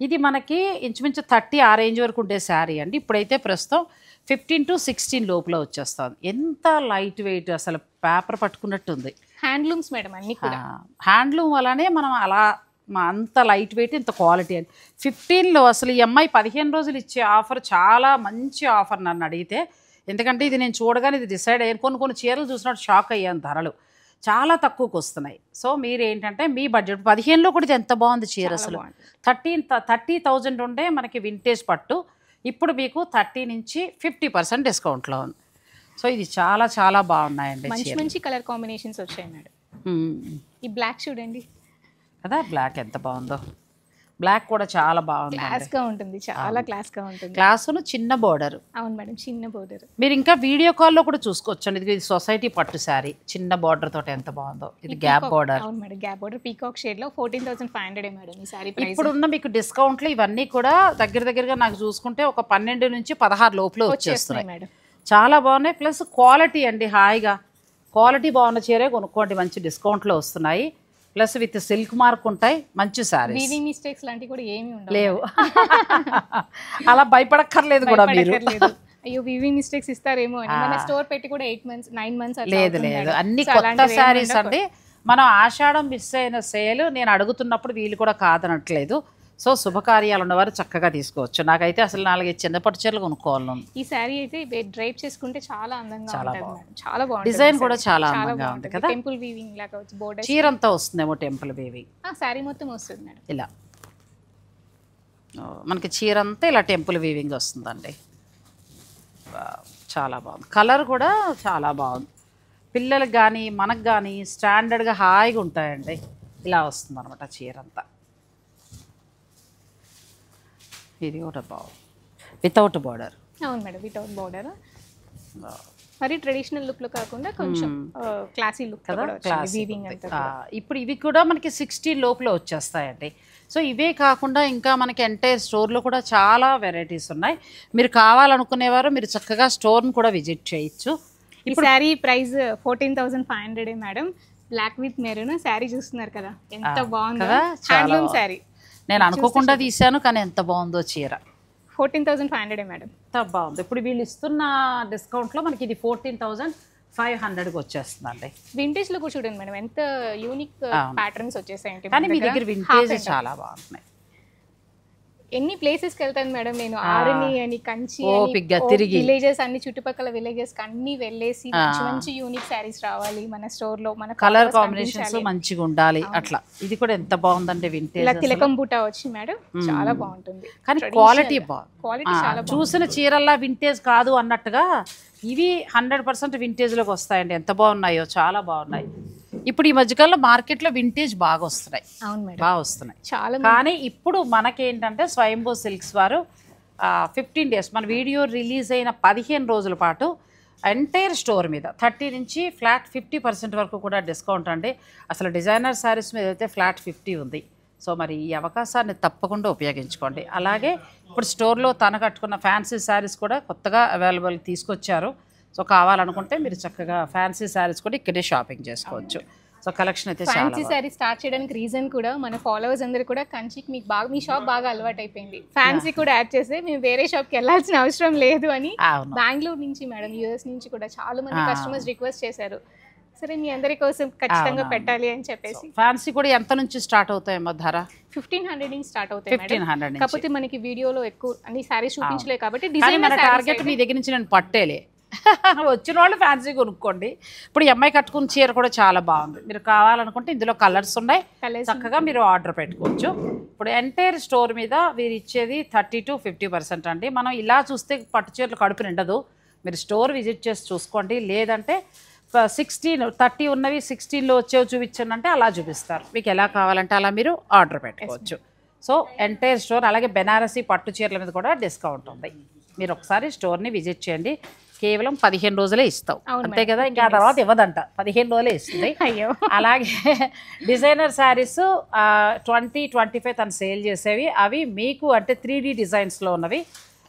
ఇది మనకి ఇంచుమించు 30 ఆ రేంజ్ వరకు ఉండే శారీ అండి. ఇప్పుడైతే ప్రస్తుతం 15 to 16 లోపల వచ్చేస్తుంది. ఎంత లైట్ వెయిట్, అసలు పేపర్ పట్టుకున్నట్టుంది. హ్యాండ్లూమ్స్ మేడం అన్ని కూడా హ్యాండ్లూమ్ వల్లనే మనం అలా అంత లైట్ వెయిట్, ఇంత క్వాలిటీ అని. 15లో అసలు ఈ అమ్మాయి 15 రోజులు ఇచ్చే ఆఫర్ చాలా మంచి ఆఫర్ నన్ను అడిగితే. ఎందుకంటే ఇది నేను చూడగానే ఇది డిసైడ్ అయ్యాను. కొన్ని చీరలు చూసినట్టు షాక్ అయ్యాను, ధరలు చాలా తక్కువకు వస్తున్నాయి. సో మీరు ఏంటంటే మీ బడ్జెట్ 15లో కూడా ఇది ఎంత బాగుంది చీర. అసలు 30,000 ఉండే మనకి వింటేజ్ పట్టు, ఇప్పుడు మీకు 30 నుంచి 50% డిస్కౌంట్లో ఉంది. సో ఇది చాలా చాలా బాగున్నాయండి. మంచి మంచి కలర్ కాంబినేషన్స్ వచ్చాయి మేడం. ఈ బ్లాక్ చూడండి కదా, బ్లాక్ ఎంత బాగుందో. బ్లాక్ కూడా చాలా బాగుంది, క్లాస్గా ఉంటుంది, చాలా క్లాస్గా ఉంటుంది. క్లాసును చిన్న బోర్డర్. అవును మేడం, చిన్న బోర్డర్. మీరు ఇంకా వీడియో కాల్లో కూడా చూసుకోవచ్చు. ఇది సొసైటీ పట్టు శారీ, చిన్న బోర్డర్ తోటి ఎంత బాగుందో. ఇది గ్యాప్ బోర్డర్. అవును madam, gap border peacock shade లో 14,500 మేడం ఈ శారీ ప్రైస్. ఇప్పుడున్న మీకు డిస్కౌంట్లు ఇవన్నీ కూడా దగ్గరగా నాకు చూసుకుంటే ఒక 12 నుంచి 16 లోపల వచ్చేస్తున్నాయి మేడం. చాలా బాగున్నాయి. ప్లస్ క్వాలిటీ అండి, హాయిగా క్వాలిటీ బాగున్న చీరే కొనుక్కోండి, మంచి డిస్కౌంట్లో వస్తున్నాయి. ప్లస్ విత్ సిల్క్ మార్క్ ఉంటాయి, మంచి సారీ. వీవింగ్ మిస్టేక్స్ లాంటివి కూడా ఏమీ ఉండవు, లేవు. అలా భయపడక్కర్లేదు కూడా మీరు. అయ్యో వీవింగ్ మిస్టేక్స్ ఇస్తారేమో అని. మన స్టోర్ పెట్టి కూడా 8 months 9 months లేదు. అన్ని కొత్త శారీస్ అండి. మనం ఆషాఢం మిస్ అయిన సేల్ నేను అడుగుతున్నప్పుడు వీళ్ళు కూడా కాదనట్లేదు. సో శుభకార్యాలు ఉన్నవారు చక్కగా తీసుకోవచ్చు. నాకైతే అసలు 4 చిన్నపట్టు చీరలు కొనుక్కోవాలి. ఈ శారీ అయితే డ్రైప్ చేసుకుంటే చాలా అందంగా ఉంటుంది, చాలా బాగుంది. డిజైన్ కూడా చాలా అందంగా ఉంది కదా. టెంపుల్ వీవింగ్ లాగా వచ్చి బోర్డర్. చీర అంతా వస్తుందేమో టెంపుల్ వీవింగ్. శారీ మొత్తం వస్తుంది మేడం ఇలా. మనకి చీర అంతా ఇలా టెంపుల్ వీవింగ్ వస్తుందండి. చాలా బాగుంది. కలర్ కూడా చాలా బాగుంది. పిల్లలకు కానీ మనకు కానీ స్టాండర్డ్గా హాయిగా ఉంటాయండి. ఇలా వస్తుంది అనమాట చీర అంతా. ఇది కూడా బాగుంది, వితౌట్ బోర్డర్. అవును మేడం, వితౌట్ బోర్డర్. మరి ట్రెడిషనల్ లుక్ లో కాకుండా కొంచెం క్లాసీ లుక్ కదా, వీవింగ్ అంతా ఇప్పుడు ఇవి కూడా మనకి 60 లోపల వచ్చేస్తాయండి. సో ఇవే కాకుండా ఇంకా మనకి ఎంటైర్ స్టోర్లో కూడా చాలా వెరైటీస్ ఉన్నాయి. మీరు కావాలనుకునేవారు మీరు చక్కగా స్టోర్ని కూడా విజిట్ చేయొచ్చు. ఈ sari price 14,500 madam. Black with maroon sari చూస్తున్నారు కదా, ఎంత బాగుందో. హ్యాండ్లూమ్ శారీ నేను అనుకోకుండా తీసాను, కానీ ఎంత బాగుందో చీర. 14,500 మేడం. ఎంత బాగుంది. ఇప్పుడు వీళ్ళు ఇస్తున్న డిస్కౌంట్లో మనకి ఇది 14,500కి వచ్చేస్తుందండి. వింటేజ్ లో కూడా చూడండి మేడం, ఎంత యూనిక్ ప్యాటర్న్స్ వచ్చేసాయంటే. కానీ మీ దగ్గర వింటేజ్ చాలా బాగున్నాయి. ఎన్ని ప్లేసెస్ కి వెళ్తాను మేడం నేను, ఆరణి అని, కంచి విలేజెస్ అన్ని, చుట్టుపక్కల విలేజెస్ కి అన్ని వెళ్ళేసి మంచి మంచి యూనిక్ శారీస్ రావాలి మన స్టోర్ లో. మన కలర్ కాంబినేషన్స్ మంచిగా ఉండాలి అట్లా. ఇది కూడా ఎంత బాగుందండి వింటేజ్. ఇలా తిలకం బూటా వచ్చి మేడం చాలా బాగుంటుంది. కానీ క్వాలిటీ బాగుంది. క్వాలిటీ చాలా చూసిన చీరల్లా వింటేజ్ కాదు అన్నట్టుగా ఇవి 100% వింటేజ్లోకి వస్తాయండి. ఎంత బాగున్నాయో, చాలా బాగున్నాయి. ఇప్పుడు ఈ మధ్యకాలంలో మార్కెట్లో వింటేజ్ బాగా వస్తున్నాయి. అవును మేడం, బాగా వస్తున్నాయి చాలా. కానీ ఇప్పుడు మనకేంటంటే స్వయంభూ సిల్క్స్ వారు 15 డేస్ మన వీడియో రిలీజ్ అయిన 15 రోజుల పాటు ఎంటైర్ స్టోర్ మీద 30 నుంచి ఫ్లాట్ 50% వరకు కూడా డిస్కౌంట్ అండి. అసలు డిజైనర్ శారీస్ మీద అయితే ఫ్లాట్ 50 ఉంది. సో మరి ఈ అవకాశాన్ని తప్పకుండా ఉపయోగించుకోండి. అలాగే ఇప్పుడు స్టోర్లో తన కట్టుకున్న ఫ్యాన్సీ శారీస్ కూడా కొత్తగా అవైలబుల్ తీసుకొచ్చారు. సో కావాలనుకుంటే మీరు చక్కగా ఫ్యాన్సీ శారీస్ కూడా ఇక్కడే షాపింగ్ చేసుకోవచ్చు. సో కలెక్షన్ అయితే ఫ్యాన్సీ శారీ స్టార్ట్ చేయడానికి రీజన్ కూడా మన ఫాలోవర్స్ అందరూ కూడా కంచికి మీకు బాగా, మీ షాప్ బాగా అలవాటు అయిపోయింది, ఫ్యాన్సీ కూడా యాడ్ చేస్తే మేము వేరే షాప్కి వెళ్ళాల్సిన అవసరం లేదు అని. బెంగళూరు నుంచి మేడం, యూఎస్ నుంచి కూడా చాలా మంది కస్టమర్స్ రిక్వెస్ట్ చేశారు, సరే మీ అందరి కోసం ఖచ్చితంగా పెట్టాలి అని చెప్పేసి. ఫ్యాన్సీ కూడా ఎంత నుంచి స్టార్ట్ అవుతాయో ధర? 1500 నుంచి స్టార్ట్ అవుతాయి. 1500. కాకపోతే మనకి వీడియోలో ఎక్కువ అన్ని శారీస్ చూపించలే కాబట్టి మన టార్గెట్ మీ దగ్గర నుంచి నేను పట్టేలే. వచ్చిన వాళ్ళు ఫ్యాన్సీ కొనుక్కోండి. ఇప్పుడు ఈ అమ్మాయి కట్టుకున్న చీర కూడా చాలా బాగుంది. మీరు కావాలనుకుంటే ఇందులో కలర్స్ ఉన్నాయి, చక్కగా మీరు ఆర్డర్ పెట్టుకోవచ్చు. ఇప్పుడు ఎంటైర్ స్టోర్ మీద వీరు ఇచ్చేది 30 to 50% అండి. మనం ఇలా చూస్తే పట్టు చీరలు కడుపు నిండదు. మీరు స్టోర్ విజిట్ చేసి చూసుకోండి. లేదంటే 30 ఉన్నవి 16లో వచ్చేవి చూపించండి అంటే అలా చూపిస్తారు. మీకు ఎలా కావాలంటే అలా మీరు ఆర్డర్ పెట్టుకోవచ్చు. సో ఎంటైర్ స్టోర్, అలాగే బెనారసీ పట్టు చీరల మీద కూడా డిస్కౌంట్ ఉంది. మీరు ఒకసారి స్టోర్ని విజిట్ చేయండి. కేవలం 15 రోజులే ఇస్తావు, అంతే కదా, ఇంకా ఆ తర్వాత ఇవ్వదంట, 15 రోజులే ఇస్తుంది. అలాగే డిజైనర్ శారీస్ 20-25 తను సేల్ చేసేవి, అవి మీకు అంటే 3D డిజైన్స్లో ఉన్నవి.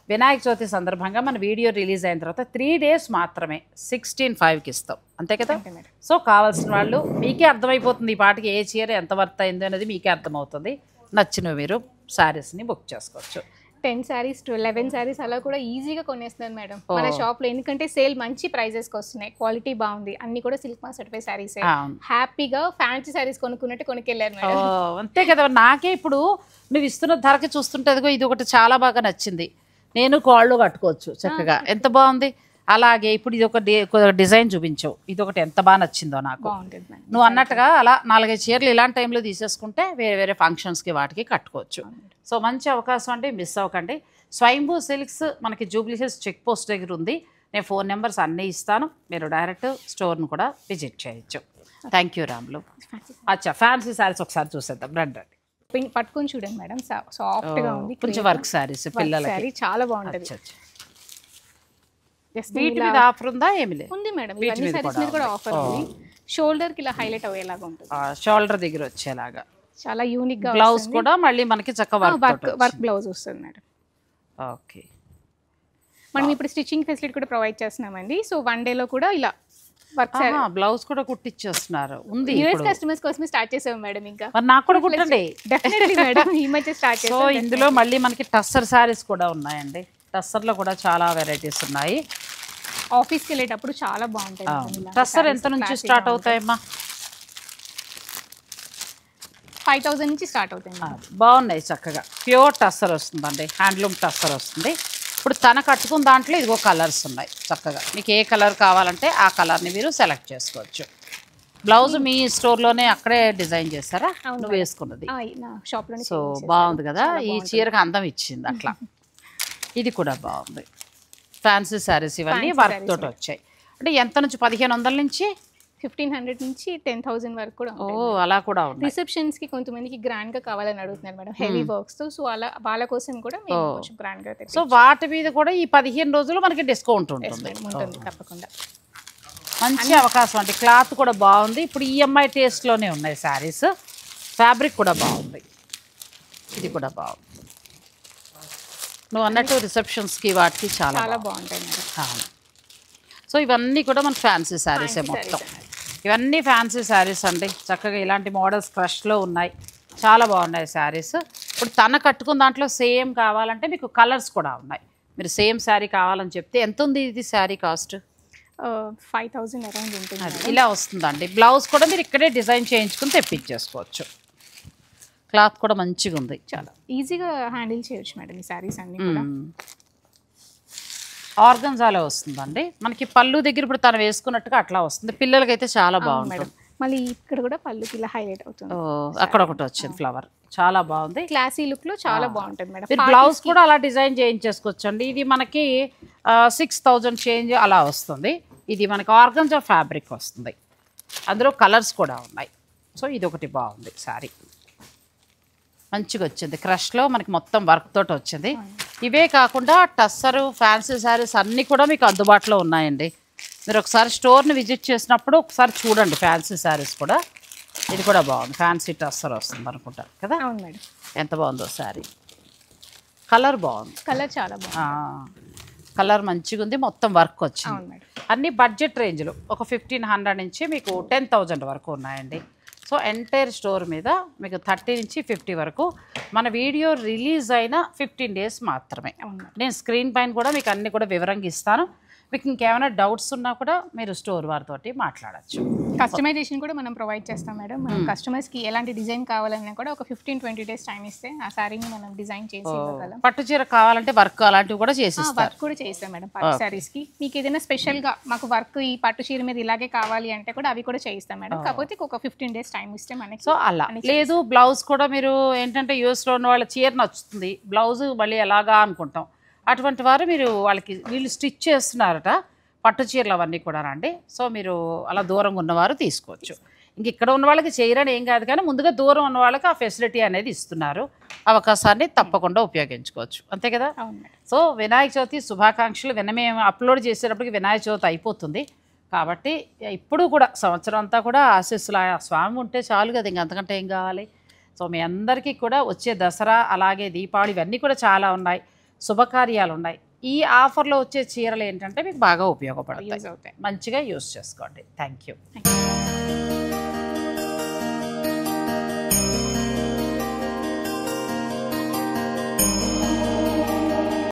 వినాయక చవితి సందర్భంగా మన వీడియో రిలీజ్ అయిన తర్వాత 3 days మాత్రమే 16,500కి ఇస్తాం, అంతే కదా. సో కావాల్సిన వాళ్ళు, మీకే అర్థమైపోతుంది ఈ పాటికి ఏ చీర ఎంత వర్త్ అయింది అనేది మీకే అర్థమవుతుంది. నచ్చినవి మీరు శారీస్ని బుక్ చేసుకోవచ్చు. 10 sarees to 11 sarees అలా కూడా ఈజీగా కొనేస్తున్నాను మేడం మన షాప్లో. ఎందుకంటే సేల్ మంచి ప్రైజెస్కి వస్తున్నాయి, క్వాలిటీ బాగుంది, అన్ని కూడా సిల్క్ మార్క్ సర్టిఫైడ్ శారీస్. హ్యాపీగా ఫ్యాన్సీ శారీస్ కొనుక్కున్నట్టు కొనుక్కెళ్ళారు మేడం. అంతే కదా. నాకే ఇప్పుడు నువ్వు ఇస్తున్న ధరకి చూస్తుంటే ఇది ఒకటి చాలా బాగా నచ్చింది, నేను కాళ్ళు కట్టుకోవచ్చు చక్కగా, ఎంత బాగుంది. అలాగే ఇప్పుడు ఇది ఒక డిజైన్ చూపించావు, ఇది ఒకటి ఎంత బాగా నచ్చిందో నాకు. నువ్వు అన్నట్టుగా అలా 4-5 చీరలు ఇలాంటి టైంలో తీసేసుకుంటే వేరే వేరే ఫంక్షన్స్కి వాటికి కట్టుకోవచ్చు. సో మంచి అవకాశం అండి, మిస్ అవ్వకండి. స్వయంభూ సిల్క్స్ మనకి జూబ్లీ హిల్స్ చెక్ పోస్ట్ దగ్గర ఉంది. నేను ఫోన్ నెంబర్స్ అన్నీ ఇస్తాను, మీరు డైరెక్ట్ స్టోర్ను కూడా విజిట్ చేయొచ్చు. Thank you Ramulu. అచ్చా, ఫ్యాన్సీ శారీస్ ఒకసారి చూసేద్దాం రండి. పట్టుకొని చూడండి మేడం, సాఫ్ట్గా ఉంది, కొంచెం వర్క్ శారీస్ పిల్లలకి చాలా బాగుంటుంది. వీటి మీద ఆఫర్ ఉందా? ఏమి లేదు, ఉంది మేడం. ఇవన్నీ సారీస్ మీద కూడా ఆఫర్ ఉంది. షోల్డర్ కి ఇలా హైలైట్ అయ్యేలాగా ఉంటుంది, షోల్డర్ దగ్గర వచ్చేలాగా చాలా యూనిక్ గా. బ్లౌజ్ కూడా మళ్ళీ మనకి చక్కగా వర్క్ బ్లౌజ్ వస్తుంది మేడం. ఓకే, మనం ఇప్పుడు స్టిచ్చింగ్ ఫెసిలిటీ కూడా ప్రొవైడ్ చేస్తున్నామండి. సో 1 day లో కూడా ఇలా వర్క్ బ్లౌజ్ కూడా కుట్టిచ్చేస్తున్నారు. ఉంది యూఎస్ కస్టమర్స్ కోసమే స్టార్ట్ చేసాం మేడం. ఇంకా నాకు కూడా కుట్టండి డెఫినెట్లీ మేడం, ఈ మధ్య స్టార్ట్ చేసాం. సో ఇందులో మళ్ళీ మనకి టస్సర్ శారీస్ కూడా ఉన్నాయండి. టస్సర్లో కూడా చాలా వెరైటీస్ ఉన్నాయి. ఆఫీస్కి వెళ్ళేటప్పుడు చాలా బాగుంటాయి. టస్సర్ ఎంత నుంచి స్టార్ట్ అవుతాయమ్మా? 5,000 నుంచి స్టార్ట్ అవుతాయి. బాగున్నాయి, చక్కగా ప్యూర్ టస్సర్ వస్తుందండి, హ్యాండ్లూమ్ టస్సర్ వస్తుంది. ఇప్పుడు తన కట్టుకున్న దాంట్లో ఇదిగో కలర్స్ ఉన్నాయి చక్కగా. మీకు ఏ కలర్ కావాలంటే ఆ కలర్ని మీరు సెలెక్ట్ చేసుకోవచ్చు. బ్లౌజ్ మీ స్టోర్లోనే అక్కడే డిజైన్ చేస్తారా నువ్వు వేసుకున్నది? సో బాగుంది కదా, ఈ చీరకు అందం ఇచ్చింది అట్లా. ఇది కూడా బాగుంది. ఫ్యాన్సీ శారీస్ ఇవన్నీ వర్క్ తోటి వచ్చాయి. అంటే ఎంత నుంచి? 1,500 నుంచి 1500 నుంచి 10,000 వరకు కూడా ఓ ఉంటాయి. అలా కూడా ఉన్నాయి. రిసెప్షన్స్ కి కొంతమందికి గ్రాండ్ గా కావాలని అడుగుతున్నారు మేడం, హెవీ వర్క్స్ తో. సో అలా వాళ్ళ కోసం కూడా మేము కొంచెం గ్రాండ్ గా సో వాటి మీద కూడా ఈ 15 రోజులు మనకి డిస్కౌంట్ ఉంటుంది. ఉంటుంది తప్పకుండా. మంచి అవకాశం అండి. క్లాత్ కూడా బాగుంది. ఇప్పుడు ఈఎంఐ టేస్ట్లోనే ఉన్నాయి శారీస్. ఫ్యాబ్రిక్ కూడా బాగుంది. ఇది కూడా బాగుంది. నువ్వు అన్నట్టు రిసెప్షన్స్కి వాటికి చాలా బాగుంటాయి మేడం. సో ఇవన్నీ కూడా మన ఫ్యాన్సీ శారీసే మొత్తం. ఇవన్నీ ఫ్యాన్సీ శారీస్ అండి. చక్కగా ఇలాంటి మోడల్స్ క్రష్లో ఉన్నాయి. చాలా బాగున్నాయి శారీస్. ఇప్పుడు తన కట్టుకున్న దాంట్లో సేమ్ కావాలంటే మీకు కలర్స్ కూడా ఉన్నాయి. మీరు సేమ్ శారీ కావాలని చెప్తే ఎంత ఉంది ఇది శారీ కాస్ట్? 5,000 అరౌండ్ ఉంటుంది. ఇలా వస్తుందండి. బ్లౌజ్ కూడా మీరు ఇక్కడే డిజైన్ చేయించుకుని తెప్పించేసుకోవచ్చు. క్లాత్ కూడా మంచిగా ఉంది. చాలా ఈజీగా హ్యాండిల్ చేయొచ్చు మేడం ఈ శారీస్ అన్ని కూడా. ఆర్గన్జాలో వస్తుందండి. మనకి పళ్ళు దగ్గర ఇప్పుడు తను వేసుకున్నట్టుగా అట్లా వస్తుంది. పిల్లలకైతే చాలా బాగుంటుంది. మళ్ళీ ఇక్కడ కూడా పళ్ళుకి ఇలా హైలైట్ అవుతుంది. అక్కడ ఒకటి వచ్చింది ఫ్లవర్. చాలా బాగుంది. క్లాసీ లుక్ లో చాలా బాగుంటుంది మేడం. మీరు బ్లౌజ్ కూడా అలా డిజైన్ చేయించేసుకోవచ్చు అండి. ఇది మనకి 6,000 చేంజ్ అలా వస్తుంది. ఇది మనకి ఆర్గన్జా ఫ్యాబ్రిక్ వస్తుంది. అందులో కలర్స్ కూడా ఉన్నాయి. సో ఇది ఒకటి బాగుంది శారీ. మంచిగా వచ్చింది. క్రష్లో మనకి మొత్తం వర్క్ తోటి వచ్చింది. ఇవే కాకుండా టస్సరు ఫ్యాన్సీ శారీస్ అన్నీ కూడా మీకు అందుబాటులో ఉన్నాయండి. మీరు ఒకసారి స్టోర్ని విజిట్ చేసినప్పుడు ఒకసారి చూడండి ఫ్యాన్సీ శారీస్ కూడా. ఇది కూడా బాగుంది. ఫ్యాన్సీ టస్సర్ వస్తుంది అనుకుంటా కదా. అవును మేడం. ఎంత బాగుందో శారీ. కలర్ బాగుంది. కలర్ చాలా బాగుంది. కలర్ మంచిగా ఉంది. మొత్తం వర్క్ వచ్చింది. అన్ని బడ్జెట్ రేంజ్లో ఒక 1,500 నుంచి మీకు 10,000 వరకు ఉన్నాయండి. సో ఎంటైర్ స్టోర్ మీద మీకు 30 నుంచి 50 వరకు. మన వీడియో రిలీజ్ అయిన 15 డేస్ మాత్రమే. నేను స్క్రీన్ పైన కూడా మీకు అన్ని కూడా వివరంగా ఇస్తాను. మీకు ఇంకేమైనా డౌట్స్ ఉన్నా కూడా మీరు స్టోర్ వారితోటి మాట్లాడచ్చు. కస్టమైజేషన్ కూడా మనం ప్రొవైడ్ చేస్తాం మేడం. మనం కస్టమర్స్కి ఎలాంటి డిజైన్ కావాలన్నా కూడా ఒక 15-20 డేస్ టైం ఇస్తే ఆ శారీని మనం డిజైన్ చేసి ఇవ్వగలం. పట్టు చీర కావాలంటే వర్క్ అలాంటివి కూడా చేసిస్తాం. వర్క్ కూడా చేస్తాం మేడం. పట్టు శారీస్కి మీకు ఏదైనా స్పెషల్గా మాకు వర్క్ ఈ పట్టు చీర మీద ఇలాగే కావాలి అంటే కూడా అవి కూడా చేయిస్తాం మేడం. కాకపోతే ఒక 15 డేస్ టైం ఇస్తే మనకి. సో అలా లేదు. బ్లౌజ్ కూడా మీరు ఏంటంటే యూఎస్లో ఉన్న వాళ్ళ చీర నచ్చుతుంది, బ్లౌజ్ మళ్ళీ ఎలాగా అనుకుంటాం. అటువంటి వారు మీరు వాళ్ళకి వీళ్ళు స్టిచ్ చేస్తున్నారట పట్టు చీరలు అవన్నీ కూడా రండి. సో మీరు అలా దూరంగా ఉన్నవారు తీసుకోవచ్చు. ఇంక ఇక్కడ ఉన్న వాళ్ళకి చేయరని ఏం కాదు, కానీ ముందుగా దూరం ఉన్న వాళ్ళకి ఆ ఫెసిలిటీ అనేది ఇస్తున్నారు. అవకాశాన్ని తప్పకుండా ఉపయోగించుకోవచ్చు. అంతే కదా. సో వినాయక చవితి శుభాకాంక్షలు. మేము అప్లోడ్ చేసేటప్పటికి వినాయక చవితి అయిపోతుంది కాబట్టి ఇప్పుడు కూడా సంవత్సరం అంతా కూడా ఆశీస్సులు ఆ స్వామి ఉంటే చాలు కదా. ఇంక అంతకంటే ఏం కావాలి. సో మీ అందరికీ కూడా వచ్చే దసరా అలాగే దీపావళి ఇవన్నీ కూడా చాలా ఉన్నాయి. శుభకార్యాలు ఉన్నాయి. ఈ ఆఫర్లో వచ్చే చీరలు ఏంటంటే మీకు బాగా ఉపయోగపడతాయి. మంచిగా యూస్ చేసుకోండి. Thank you.